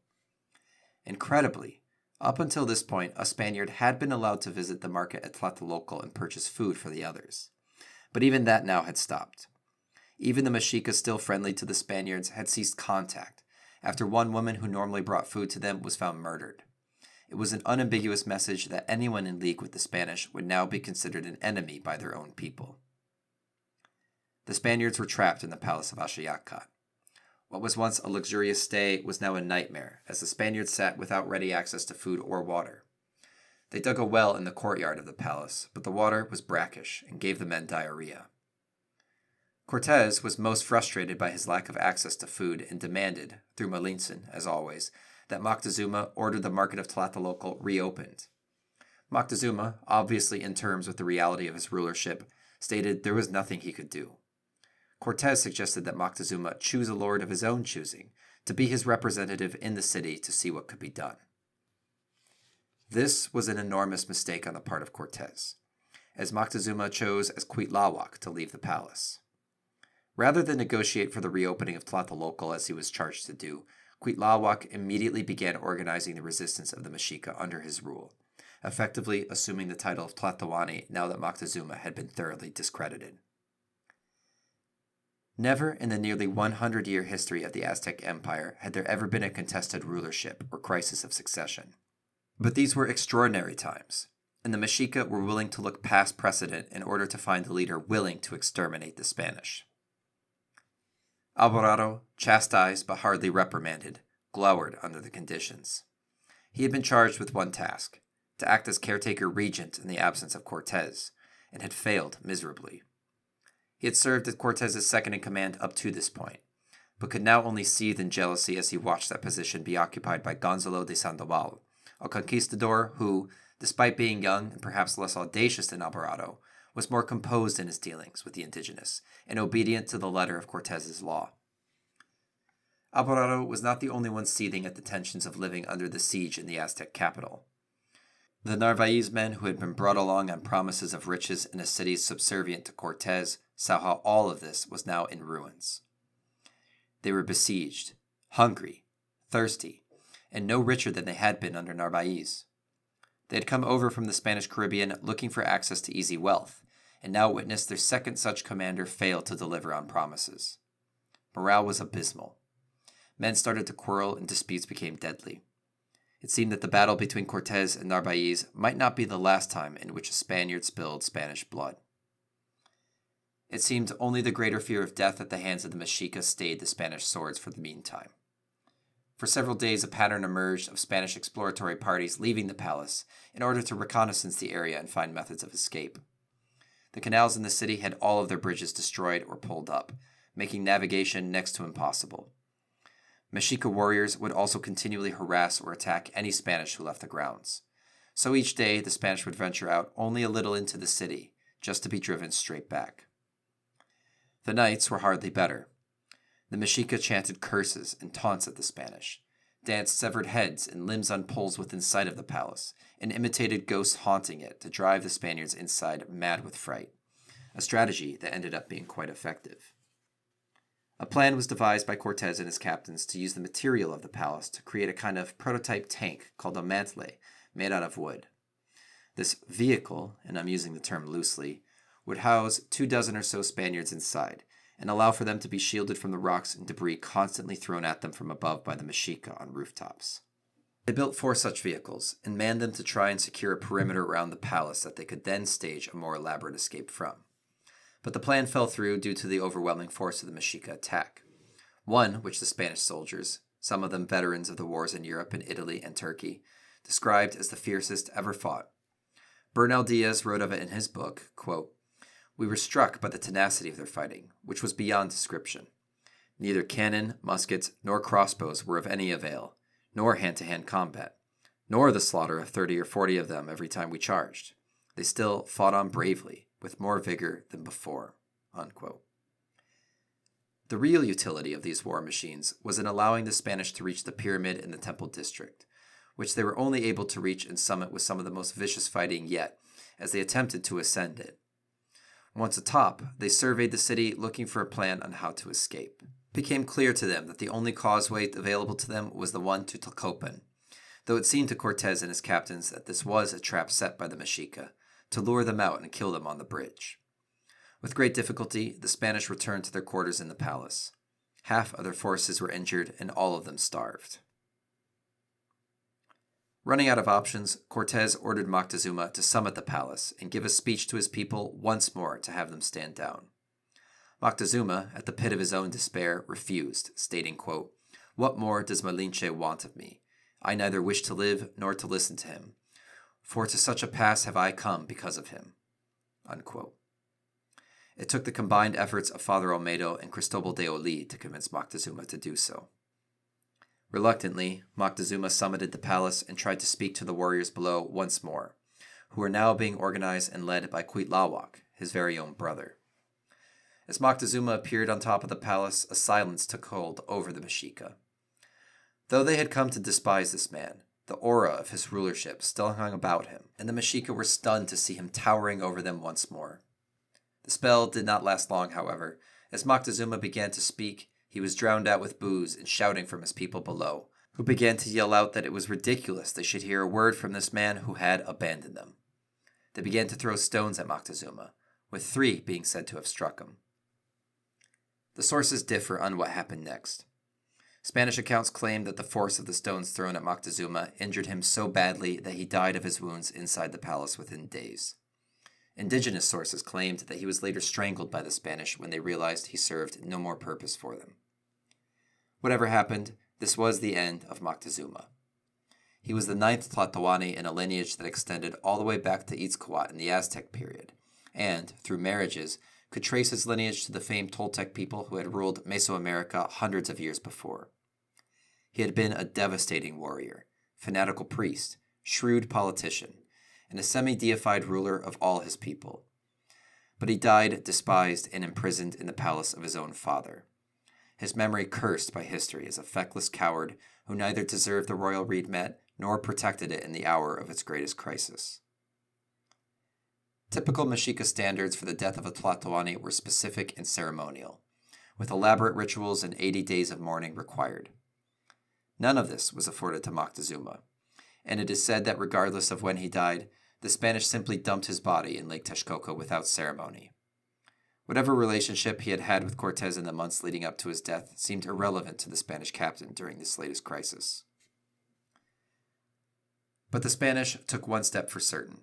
Incredibly, up until this point, a Spaniard had been allowed to visit the market at Tlatelolco and purchase food for the others. But even that now had stopped. Even the Mexica still friendly to the Spaniards had ceased contact, after one woman who normally brought food to them was found murdered. It was an unambiguous message that anyone in league with the Spanish would now be considered an enemy by their own people. The Spaniards were trapped in the palace of Axayacat. What was once a luxurious stay was now a nightmare, as the Spaniards sat without ready access to food or water. They dug a well in the courtyard of the palace, but the water was brackish and gave the men diarrhea. Cortes was most frustrated by his lack of access to food and demanded, through Malintzin, as always, that Moctezuma ordered the market of Tlatelolco reopened. Moctezuma, obviously in terms with the reality of his rulership, stated there was nothing he could do. Cortes suggested that Moctezuma choose a lord of his own choosing to be his representative in the city to see what could be done. This was an enormous mistake on the part of Cortes, as Moctezuma chose as Cuitlahuac to leave the palace. Rather than negotiate for the reopening of Tlatelolco as he was charged to do, Cuitlahuac immediately began organizing the resistance of the Mexica under his rule, effectively assuming the title of Tlatoani now that Moctezuma had been thoroughly discredited. Never in the nearly 100-year history of the Aztec Empire had there ever been a contested rulership or crisis of succession. But these were extraordinary times, and the Mexica were willing to look past precedent in order to find a leader willing to exterminate the Spanish. Alvarado, chastised but hardly reprimanded, glowered under the conditions. He had been charged with one task, to act as caretaker regent in the absence of Cortes, and had failed miserably. He had served as Cortes' second-in-command up to this point, but could now only seethe in jealousy as he watched that position be occupied by Gonzalo de Sandoval, a conquistador who, despite being young and perhaps less audacious than Alvarado, was more composed in his dealings with the indigenous and obedient to the letter of Cortes' law. Alvarado was not the only one seething at the tensions of living under the siege in the Aztec capital. The Narvaez men who had been brought along on promises of riches in a city subservient to Cortes saw how all of this was now in ruins. They were besieged, hungry, thirsty, and no richer than they had been under Narvaez. They had come over from the Spanish Caribbean looking for access to easy wealth, and now witnessed their second such commander fail to deliver on promises. Morale was abysmal. Men started to quarrel and disputes became deadly. It seemed that the battle between Cortes and Narvaez might not be the last time in which a Spaniard spilled Spanish blood. It seemed only the greater fear of death at the hands of the Mexica stayed the Spanish swords for the meantime. For several days a pattern emerged of Spanish exploratory parties leaving the palace in order to reconnaissance the area and find methods of escape. The canals in the city had all of their bridges destroyed or pulled up, making navigation next to impossible. Mexica warriors would also continually harass or attack any Spanish who left the grounds. So each day the Spanish would venture out only a little into the city, just to be driven straight back. The nights were hardly better. The Mexica chanted curses and taunts at the Spanish, danced severed heads and limbs on poles within sight of the palace, and imitated ghosts haunting it to drive the Spaniards inside mad with fright, a strategy that ended up being quite effective. A plan was devised by Cortes and his captains to use the material of the palace to create a kind of prototype tank called a mantle made out of wood. This vehicle, and I'm using the term loosely, would house 24 or so Spaniards inside and allow for them to be shielded from the rocks and debris constantly thrown at them from above by the Mexica on rooftops. They built 4 such vehicles and manned them to try and secure a perimeter around the palace that they could then stage a more elaborate escape from. But the plan fell through due to the overwhelming force of the Mexica attack, one which the Spanish soldiers, some of them veterans of the wars in Europe and Italy and Turkey, described as the fiercest ever fought. Bernal Diaz wrote of it in his book, quote, "We were struck by the tenacity of their fighting, which was beyond description. Neither cannon, muskets, nor crossbows were of any avail, nor hand-to-hand combat, nor the slaughter of 30 or 40 of them every time we charged. They still fought on bravely, with more vigor than before." Unquote. The real utility of these war machines was in allowing the Spanish to reach the pyramid in the Temple District, which they were only able to reach and summit with some of the most vicious fighting yet, as they attempted to ascend it. Once atop, they surveyed the city looking for a plan on how to escape. It became clear to them that the only causeway available to them was the one to Tlacopan, though it seemed to Cortes and his captains that this was a trap set by the Mexica, to lure them out and kill them on the bridge. With great difficulty, the Spanish returned to their quarters in the palace. Half of their forces were injured and all of them starved. Running out of options, Cortes ordered Moctezuma to summit the palace and give a speech to his people once more to have them stand down. Moctezuma, at the pit of his own despair, refused, stating, quote, "What more does Malinche want of me? I neither wish to live nor to listen to him, for to such a pass have I come because of him." Unquote. It took the combined efforts of Father Olmedo and Cristobal de Oli to convince Moctezuma to do so. Reluctantly, Moctezuma summited the palace and tried to speak to the warriors below once more, who were now being organized and led by Cuitlawak, his very own brother. As Moctezuma appeared on top of the palace, a silence took hold over the Mexica. Though they had come to despise this man, the aura of his rulership still hung about him, and the Mexica were stunned to see him towering over them once more. The spell did not last long, however. As Moctezuma began to speak, he was drowned out with boos and shouting from his people below, who began to yell out that it was ridiculous they should hear a word from this man who had abandoned them. They began to throw stones at Moctezuma, with 3 being said to have struck him. The sources differ on what happened next. Spanish accounts claim that the force of the stones thrown at Moctezuma injured him so badly that he died of his wounds inside the palace within days. Indigenous sources claimed that he was later strangled by the Spanish when they realized he served no more purpose for them. Whatever happened, this was the end of Moctezuma. He was the ninth Tlatoani in a lineage that extended all the way back to Itzcoatl in the Aztec period, and, through marriages, could trace his lineage to the famed Toltec people who had ruled Mesoamerica hundreds of years before. He had been a devastating warrior, fanatical priest, shrewd politician, and a semi-deified ruler of all his people. But he died despised and imprisoned in the palace of his own father, his memory cursed by history as a feckless coward who neither deserved the royal reed met nor protected it in the hour of its greatest crisis. Typical Mexica standards for the death of a Tlatoani were specific and ceremonial, with elaborate rituals and 80 days of mourning required. None of this was afforded to Moctezuma, and it is said that regardless of when he died, the Spanish simply dumped his body in Lake Texcoco without ceremony. Whatever relationship he had had with Cortes in the months leading up to his death seemed irrelevant to the Spanish captain during this latest crisis. But the Spanish took one step for certain.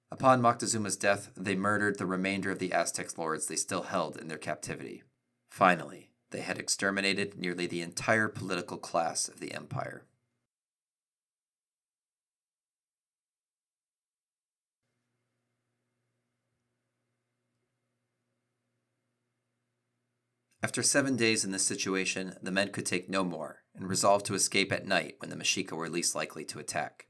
Upon Moctezuma's death, they murdered the remainder of the Aztec lords they still held in their captivity. Finally, they had exterminated nearly the entire political class of the empire. After 7 days in this situation, the men could take no more, and resolved to escape at night when the Mexica were least likely to attack.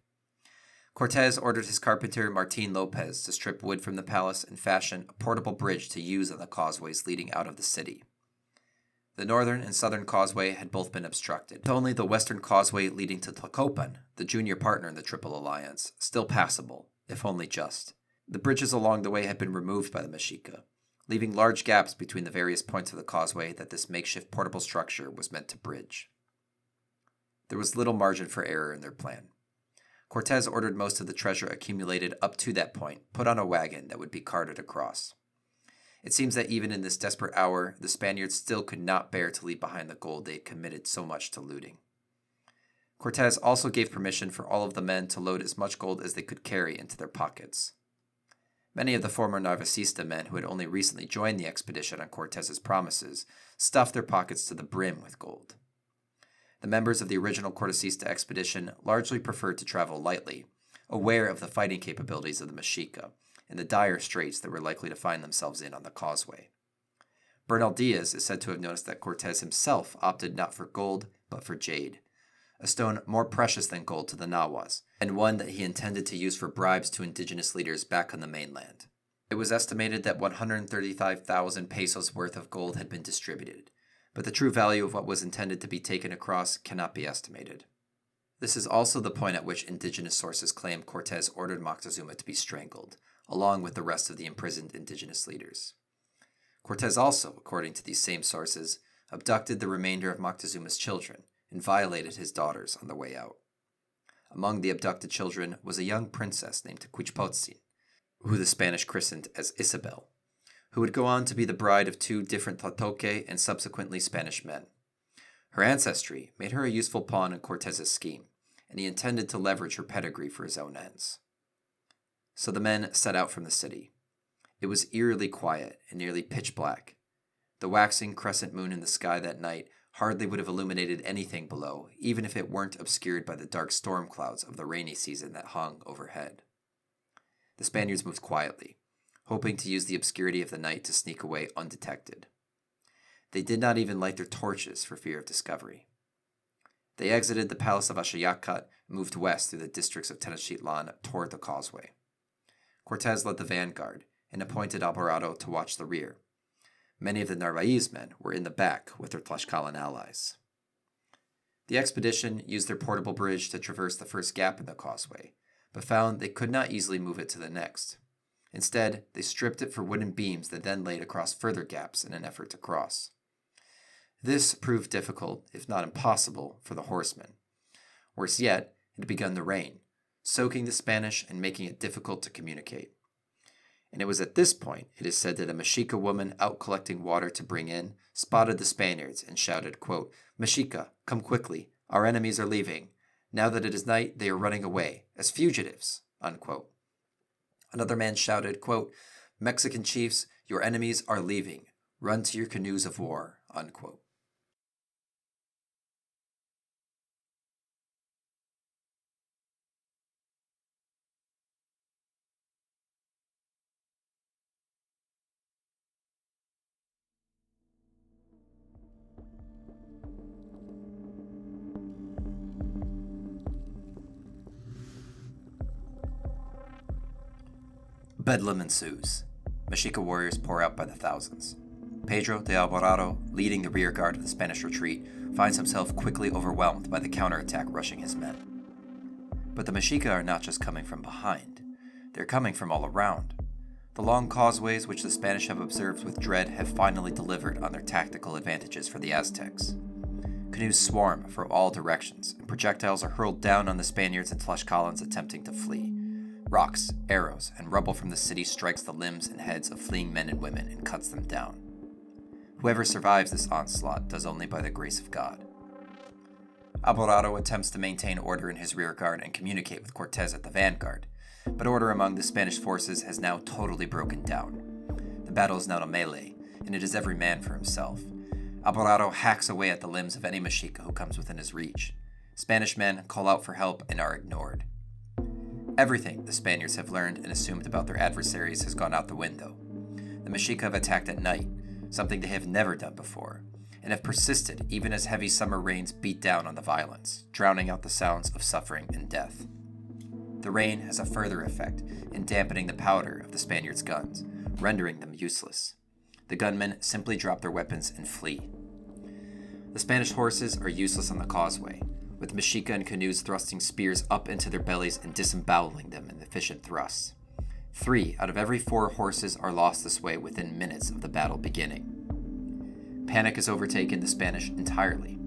Cortes ordered his carpenter Martin Lopez to strip wood from the palace and fashion a portable bridge to use on the causeways leading out of the city. The northern and southern causeway had both been obstructed, with only the western causeway leading to Tlacopan, the junior partner in the Triple Alliance, still passable, if only just. The bridges along the way had been removed by the Mexica, leaving large gaps between the various points of the causeway that this makeshift portable structure was meant to bridge. There was little margin for error in their plan. Cortes ordered most of the treasure accumulated up to that point put on a wagon that would be carted across. It seems that even in this desperate hour, the Spaniards still could not bear to leave behind the gold they had committed so much to looting. Cortes also gave permission for all of the men to load as much gold as they could carry into their pockets. Many of the former Narvacista men who had only recently joined the expedition on Cortes's promises stuffed their pockets to the brim with gold. The members of the original Cortesista expedition largely preferred to travel lightly, aware of the fighting capabilities of the Mexica and the dire straits that were likely to find themselves in on the causeway. Bernal Diaz is said to have noticed that Cortes himself opted not for gold, but for jade, a stone more precious than gold to the Nahuas, and one that he intended to use for bribes to indigenous leaders back on the mainland. It was estimated that 135,000 pesos worth of gold had been distributed, but the true value of what was intended to be taken across cannot be estimated. This is also the point at which indigenous sources claim Cortes ordered Moctezuma to be strangled, along with the rest of the imprisoned indigenous leaders. Cortes also, according to these same sources, abducted the remainder of Moctezuma's children and violated his daughters on the way out. Among the abducted children was a young princess named Quichpotzin, who the Spanish christened as Isabel, who would go on to be the bride of 2 different Tlatoque and subsequently Spanish men. Her ancestry made her a useful pawn in Cortes's scheme, and he intended to leverage her pedigree for his own ends. So the men set out from the city. It was eerily quiet and nearly pitch black. The waxing crescent moon in the sky that night hardly would have illuminated anything below, even if it weren't obscured by the dark storm clouds of the rainy season that hung overhead. The Spaniards moved quietly, hoping to use the obscurity of the night to sneak away undetected. They did not even light their torches for fear of discovery. They exited the palace of Axayacat and moved west through the districts of Tenochtitlan toward the causeway. Cortes led the vanguard and appointed Alvarado to watch the rear. Many of the Narvaez men were in the back with their Tlaxcalan allies. The expedition used their portable bridge to traverse the first gap in the causeway, but found they could not easily move it to the next. Instead, they stripped it for wooden beams that then laid across further gaps in an effort to cross. This proved difficult, if not impossible, for the horsemen. Worse yet, it had begun to rain, soaking the Spanish and making it difficult to communicate. And it was at this point, it is said, that a Mexica woman out collecting water to bring in spotted the Spaniards and shouted, quote, "Mexica, come quickly. Our enemies are leaving. Now that it is night, they are running away, as fugitives," unquote. Another man shouted, quote, "Mexican chiefs, your enemies are leaving. Run to your canoes of war," unquote. Bedlam ensues. Mexica warriors pour out by the thousands. Pedro de Alvarado, leading the rear guard of the Spanish retreat, finds himself quickly overwhelmed by the counterattack rushing his men. But the Mexica are not just coming from behind. They're coming from all around. The long causeways which the Spanish have observed with dread have finally delivered on their tactical advantages for the Aztecs. Canoes swarm from all directions, and projectiles are hurled down on the Spaniards and Tlaxcalans attempting to flee. Rocks, arrows, and rubble from the city strikes the limbs and heads of fleeing men and women and cuts them down. Whoever survives this onslaught does only by the grace of God. Alvarado attempts to maintain order in his rear guard and communicate with Cortes at the vanguard, but order among the Spanish forces has now totally broken down. The battle is now a melee, and it is every man for himself. Alvarado hacks away at the limbs of any Mexica who comes within his reach. Spanish men call out for help and are ignored. Everything the Spaniards have learned and assumed about their adversaries has gone out the window. The Mexica have attacked at night, something they have never done before, and have persisted even as heavy summer rains beat down on the violence, drowning out the sounds of suffering and death. The rain has a further effect in dampening the powder of the Spaniards' guns, rendering them useless. The gunmen simply drop their weapons and flee. The Spanish horses are useless on the causeway, with Mexica and canoes thrusting spears up into their bellies and disemboweling them in efficient thrusts. 3 out of every 4 horses are lost this way within minutes of the battle beginning. Panic has overtaken the Spanish entirely.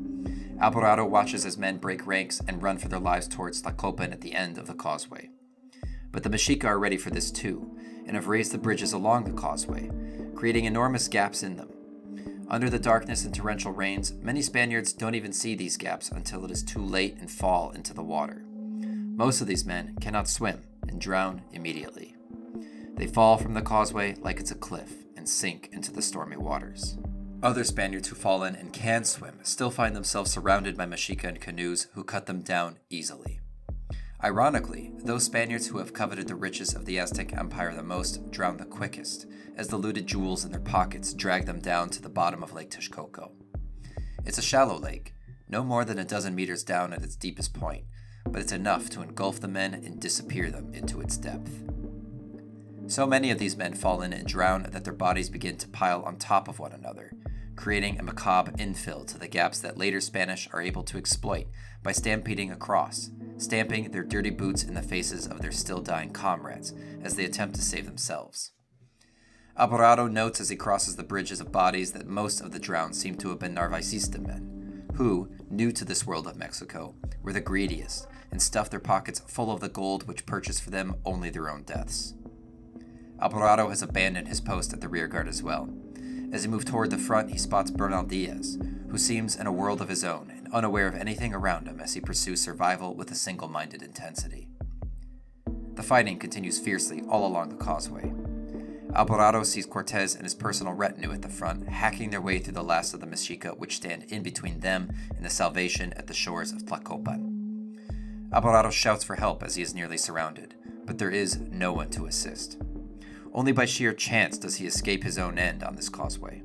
Alvarado watches as men break ranks and run for their lives towards Tlacopan at the end of the causeway. But the Mexica are ready for this too, and have raised the bridges along the causeway, creating enormous gaps in them. Under the darkness and torrential rains, many Spaniards don't even see these gaps until it is too late and fall into the water. Most of these men cannot swim and drown immediately. They fall from the causeway like it's a cliff and sink into the stormy waters. Other Spaniards who fall in and can swim still find themselves surrounded by Mexica and canoes who cut them down easily. Ironically, those Spaniards who have coveted the riches of the Aztec Empire the most drown the quickest, as the looted jewels in their pockets drag them down to the bottom of Lake Texcoco. It's a shallow lake, no more than a dozen meters down at its deepest point, but it's enough to engulf the men and disappear them into its depth. So many of these men fall in and drown that their bodies begin to pile on top of one another, creating a macabre infill to the gaps that later Spanish are able to exploit by stampeding across, stamping their dirty boots in the faces of their still dying comrades as they attempt to save themselves. Alvarado notes as he crosses the bridges of bodies that most of the drowned seem to have been Narvaezista men, who, new to this world of Mexico, were the greediest and stuffed their pockets full of the gold which purchased for them only their own deaths. Alvarado has abandoned his post at the rear guard as well. As he moves toward the front, he spots Bernal Diaz, who seems in a world of his own and unaware of anything around him as he pursues survival with a single-minded intensity. The fighting continues fiercely all along the causeway. Alvarado sees Cortes and his personal retinue at the front, hacking their way through the last of the Mexica which stand in between them and the salvation at the shores of Tlacopan. Alvarado shouts for help as he is nearly surrounded, but there is no one to assist. Only by sheer chance does he escape his own end on this causeway.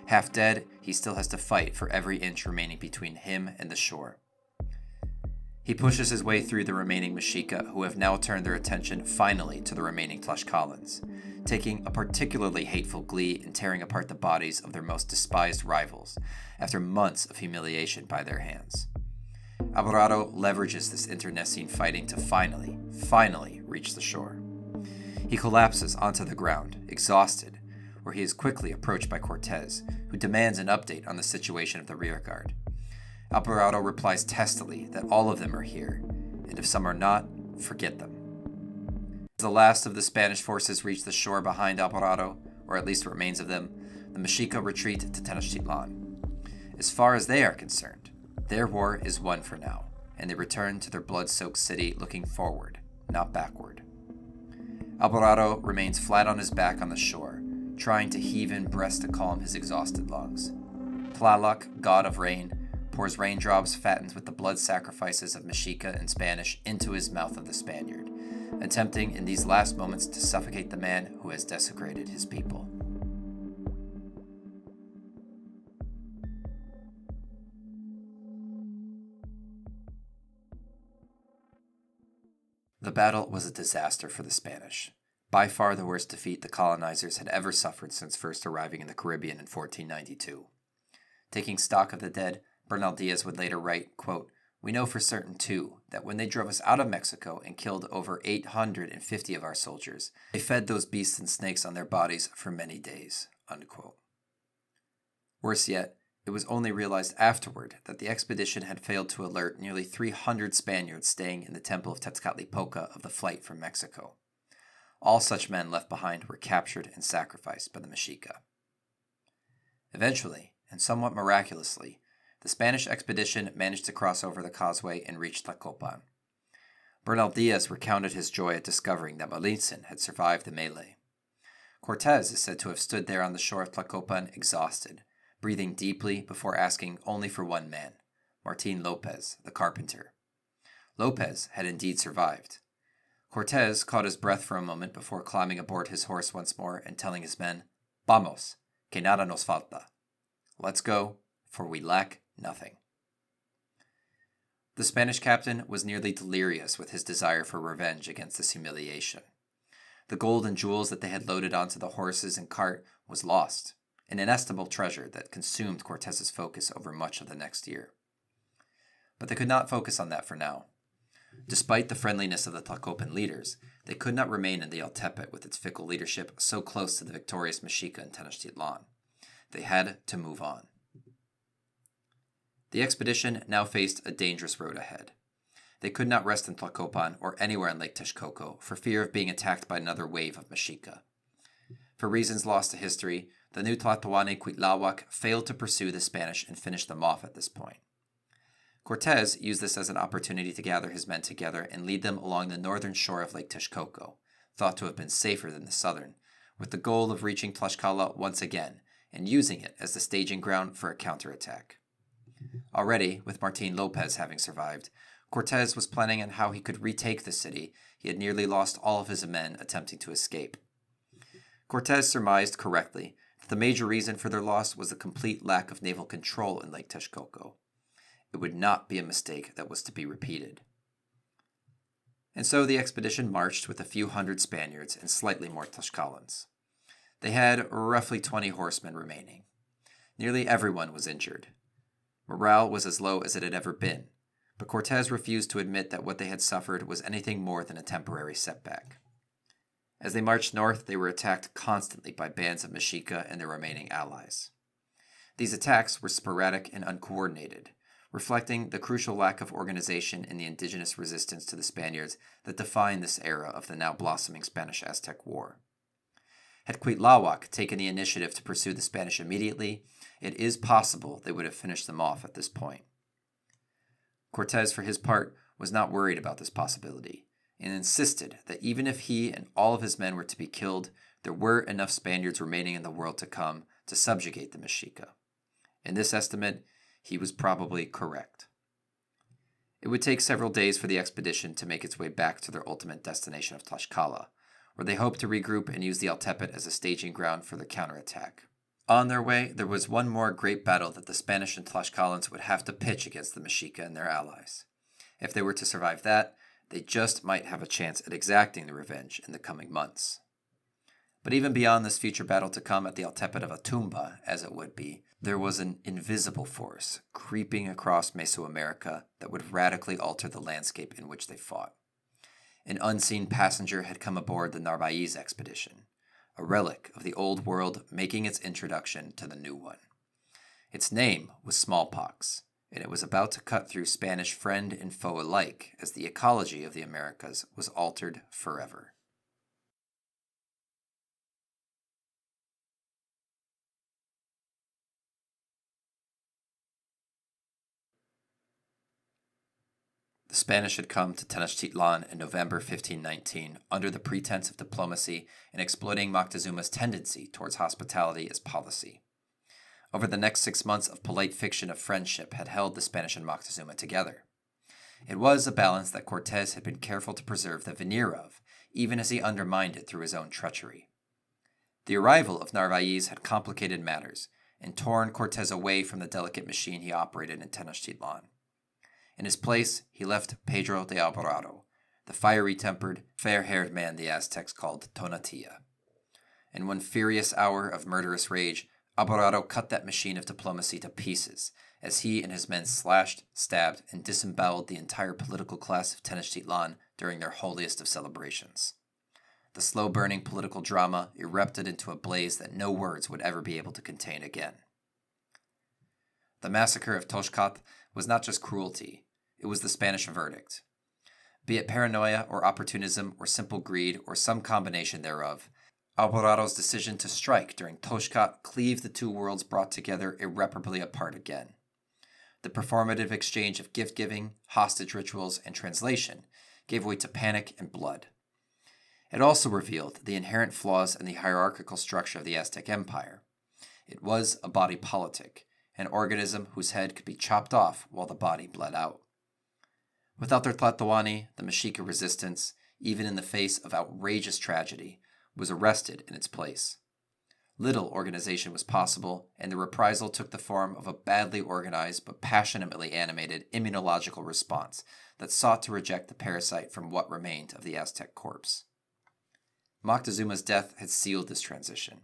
Half dead, he still has to fight for every inch remaining between him and the shore. He pushes his way through the remaining Mexica, who have now turned their attention finally to the remaining Tlaxcalans, taking a particularly hateful glee in tearing apart the bodies of their most despised rivals after months of humiliation by their hands. Alvarado leverages this internecine fighting to finally reach the shore. He collapses onto the ground, exhausted, where he is quickly approached by Cortes, who demands an update on the situation of the rearguard. Alvarado replies testily that all of them are here, and if some are not, forget them. As the last of the Spanish forces reach the shore behind Alvarado, or at least remains of them, the Mexica retreat to Tenochtitlan. As far as they are concerned, their war is won for now, and they return to their blood-soaked city looking forward, not backward. Alvarado remains flat on his back on the shore, trying to heave in breath to calm his exhausted lungs. Tlaloc, god of rain, pours raindrops fattened with the blood sacrifices of Mexica and Spanish into his mouth of the Spaniard, attempting in these last moments to suffocate the man who has desecrated his people. The battle was a disaster for the Spanish, by far the worst defeat the colonizers had ever suffered since first arriving in the Caribbean in 1492. Taking stock of the dead, Bernal Diaz would later write, quote, "We know for certain, too, that when they drove us out of Mexico and killed over 850 of our soldiers, they fed those beasts and snakes on their bodies for many days." Unquote. Worse yet, it was only realized afterward that the expedition had failed to alert nearly 300 Spaniards staying in the temple of Tezcatlipoca of the flight from Mexico. All such men left behind were captured and sacrificed by the Mexica. Eventually, and somewhat miraculously, the Spanish expedition managed to cross over the causeway and reach Tlacopan. Bernal Diaz recounted his joy at discovering that Malintzin had survived the melee. Cortes is said to have stood there on the shore of Tlacopan exhausted, breathing deeply before asking only for one man, Martin Lopez, the carpenter. Lopez had indeed survived. Cortes caught his breath for a moment before climbing aboard his horse once more and telling his men, "Vamos, que nada nos falta." Let's go, for we lack nothing. The Spanish captain was nearly delirious with his desire for revenge against this humiliation. The gold and jewels that they had loaded onto the horses and cart was lost, an inestimable treasure that consumed Cortes's focus over much of the next year. But they could not focus on that for now. Despite the friendliness of the Tlacopan leaders, they could not remain in the Altepet with its fickle leadership so close to the victorious Mexica in Tenochtitlan. They had to move on. The expedition now faced a dangerous road ahead. They could not rest in Tlacopan or anywhere in Lake Texcoco for fear of being attacked by another wave of Mexica. For reasons lost to history, the new Tlatoani Cuitlahuac failed to pursue the Spanish and finish them off at this point. Cortes used this as an opportunity to gather his men together and lead them along the northern shore of Lake Texcoco, thought to have been safer than the southern, with the goal of reaching Tlaxcala once again and using it as the staging ground for a counterattack. Already, with Martin Lopez having survived, Cortes was planning on how he could retake the city. He had nearly lost all of his men attempting to escape. Cortes surmised correctly that the major reason for their loss was the complete lack of naval control in Lake Texcoco. It would not be a mistake that was to be repeated. And so the expedition marched with a few hundred Spaniards and slightly more Tlaxcalans. They had roughly 20 horsemen remaining. Nearly everyone was injured. Morale was as low as it had ever been, but Cortes refused to admit that what they had suffered was anything more than a temporary setback. As they marched north, they were attacked constantly by bands of Mexica and their remaining allies. These attacks were sporadic and uncoordinated, reflecting the crucial lack of organization in the indigenous resistance to the Spaniards that defined this era of the now blossoming Spanish-Aztec War. Had Cuitlahuac taken the initiative to pursue the Spanish immediately, it is possible they would have finished them off at this point. Cortes, for his part, was not worried about this possibility, and insisted that even if he and all of his men were to be killed, there were enough Spaniards remaining in the world to come to subjugate the Mexica. In this estimate, he was probably correct. It would take several days for the expedition to make its way back to their ultimate destination of Tlaxcala, where they hoped to regroup and use the Altepet as a staging ground for the counterattack. On their way, there was one more great battle that the Spanish and Tlaxcalans would have to pitch against the Mexica and their allies. If they were to survive that, they just might have a chance at exacting the revenge in the coming months. But even beyond this future battle to come at the Altepet of Atumba, as it would be, there was an invisible force creeping across Mesoamerica that would radically alter the landscape in which they fought. An unseen passenger had come aboard the Narvaez expedition, a relic of the old world making its introduction to the new one. Its name was smallpox, and it was about to cut through Spanish friend and foe alike as the ecology of the Americas was altered forever. The Spanish had come to Tenochtitlan in November 1519 under the pretense of diplomacy and exploiting Moctezuma's tendency towards hospitality as policy. Over the next 6 months of polite fiction of friendship had held the Spanish and Moctezuma together. It was a balance that Cortes had been careful to preserve the veneer of, even as he undermined it through his own treachery. The arrival of Narvaez had complicated matters and torn Cortes away from the delicate machine he operated in Tenochtitlan. In his place, he left Pedro de Alvarado, the fiery-tempered, fair-haired man the Aztecs called Tonatilla. In one furious hour of murderous rage, Alvarado cut that machine of diplomacy to pieces, as he and his men slashed, stabbed, and disemboweled the entire political class of Tenochtitlan during their holiest of celebrations. The slow-burning political drama erupted into a blaze that no words would ever be able to contain again. The massacre of Toshkat was not just cruelty, it was the Spanish verdict. Be it paranoia or opportunism or simple greed or some combination thereof, Alvarado's decision to strike during Toshkat cleaved the two worlds brought together irreparably apart again. The performative exchange of gift-giving, hostage rituals, and translation gave way to panic and blood. It also revealed the inherent flaws in the hierarchical structure of the Aztec Empire. It was a body politic, an organism whose head could be chopped off while the body bled out. Without their Tlatoani, the Mexica resistance, even in the face of outrageous tragedy, was arrested in its place. Little organization was possible, and the reprisal took the form of a badly organized but passionately animated immunological response that sought to reject the parasite from what remained of the Aztec corpse. Moctezuma's death had sealed this transition.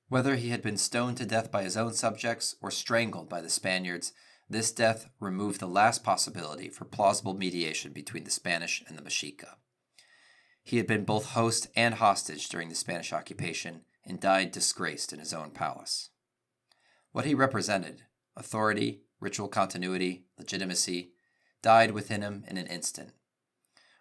Whether he had been stoned to death by his own subjects or strangled by the Spaniards, this death removed the last possibility for plausible mediation between the Spanish and the Mexica. He had been both host and hostage during the Spanish occupation and died disgraced in his own palace. What he represented, authority, ritual continuity, legitimacy, died within him in an instant.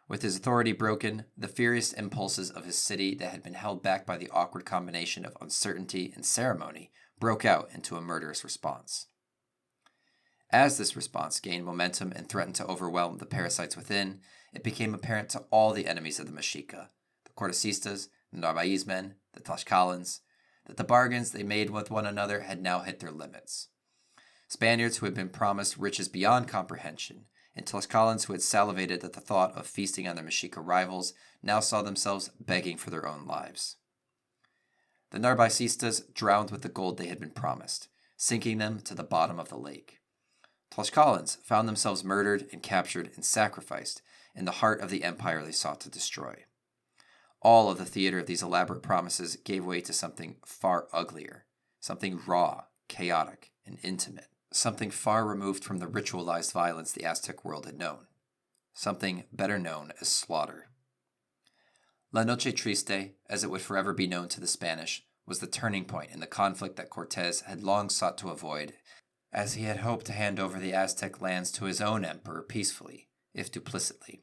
With his authority broken, the furious impulses of his city that had been held back by the awkward combination of uncertainty and ceremony broke out into a murderous response. As this response gained momentum and threatened to overwhelm the parasites within, it became apparent to all the enemies of the Mexica, the Cortesistas, the Narvaezmen, the Tlaxcalans, that the bargains they made with one another had now hit their limits. Spaniards who had been promised riches beyond comprehension, and Tlaxcalans who had salivated at the thought of feasting on their Mexica rivals, now saw themselves begging for their own lives. The Narvaezistas drowned with the gold they had been promised, sinking them to the bottom of the lake. Tlaxcalans found themselves murdered and captured and sacrificed in the heart of the empire they sought to destroy. All of the theater of these elaborate promises gave way to something far uglier, something raw, chaotic, and intimate, something far removed from the ritualized violence the Aztec world had known, something better known as slaughter. La Noche Triste, as it would forever be known to the Spanish, was the turning point in the conflict that Cortes had long sought to avoid, as he had hoped to hand over the Aztec lands to his own emperor peacefully, if duplicitly.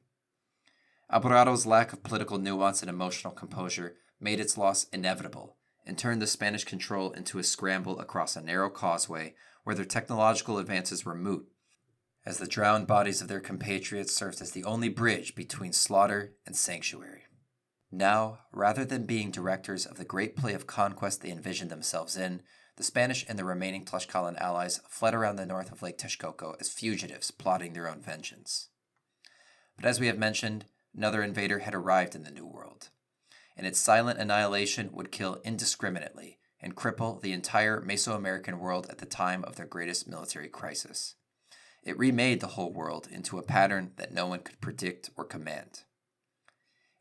Alvarado's lack of political nuance and emotional composure made its loss inevitable and turned the Spanish control into a scramble across a narrow causeway where their technological advances were moot, as the drowned bodies of their compatriots served as the only bridge between slaughter and sanctuary. Now, rather than being directors of the great play of conquest they envisioned themselves in, the Spanish and the remaining Tlaxcalan allies fled around the north of Lake Texcoco as fugitives plotting their own vengeance. But as we have mentioned, another invader had arrived in the New World, and its silent annihilation would kill indiscriminately and cripple the entire Mesoamerican world at the time of their greatest military crisis. It remade the whole world into a pattern that no one could predict or command.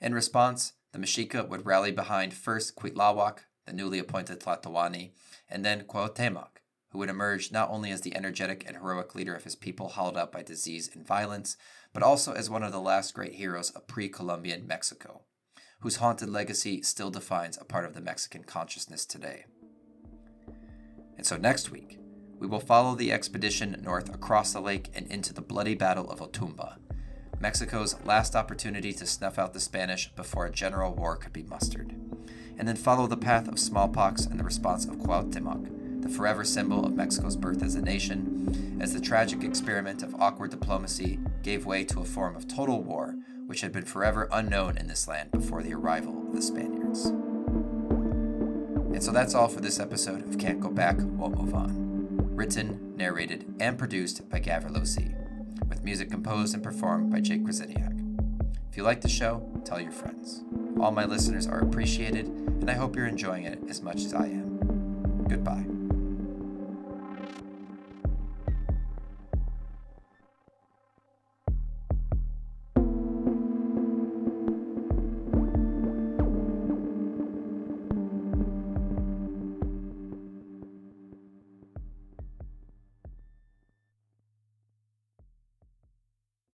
In response, the Mexica would rally behind first Cuitlahuac, the newly appointed Tlatoani, and then Cuauhtémoc, who would emerge not only as the energetic and heroic leader of his people hollowed out by disease and violence, but also as one of the last great heroes of pre-Columbian Mexico, whose haunted legacy still defines a part of the Mexican consciousness today. And so next week, we will follow the expedition north across the lake and into the bloody Battle of Otumba, Mexico's last opportunity to snuff out the Spanish before a general war could be mustered, and then follow the path of smallpox and the response of Cuauhtémoc, the forever symbol of Mexico's birth as a nation, as the tragic experiment of awkward diplomacy gave way to a form of total war which had been forever unknown in this land before the arrival of the Spaniards. And so that's all for this episode of Can't Go Back, Won't Move On. Written, narrated, and produced by Gavrilo, with music composed and performed by Jake Krasiniak. If you like the show, tell your friends. All my listeners are appreciated, and I hope you're enjoying it as much as I am. Goodbye.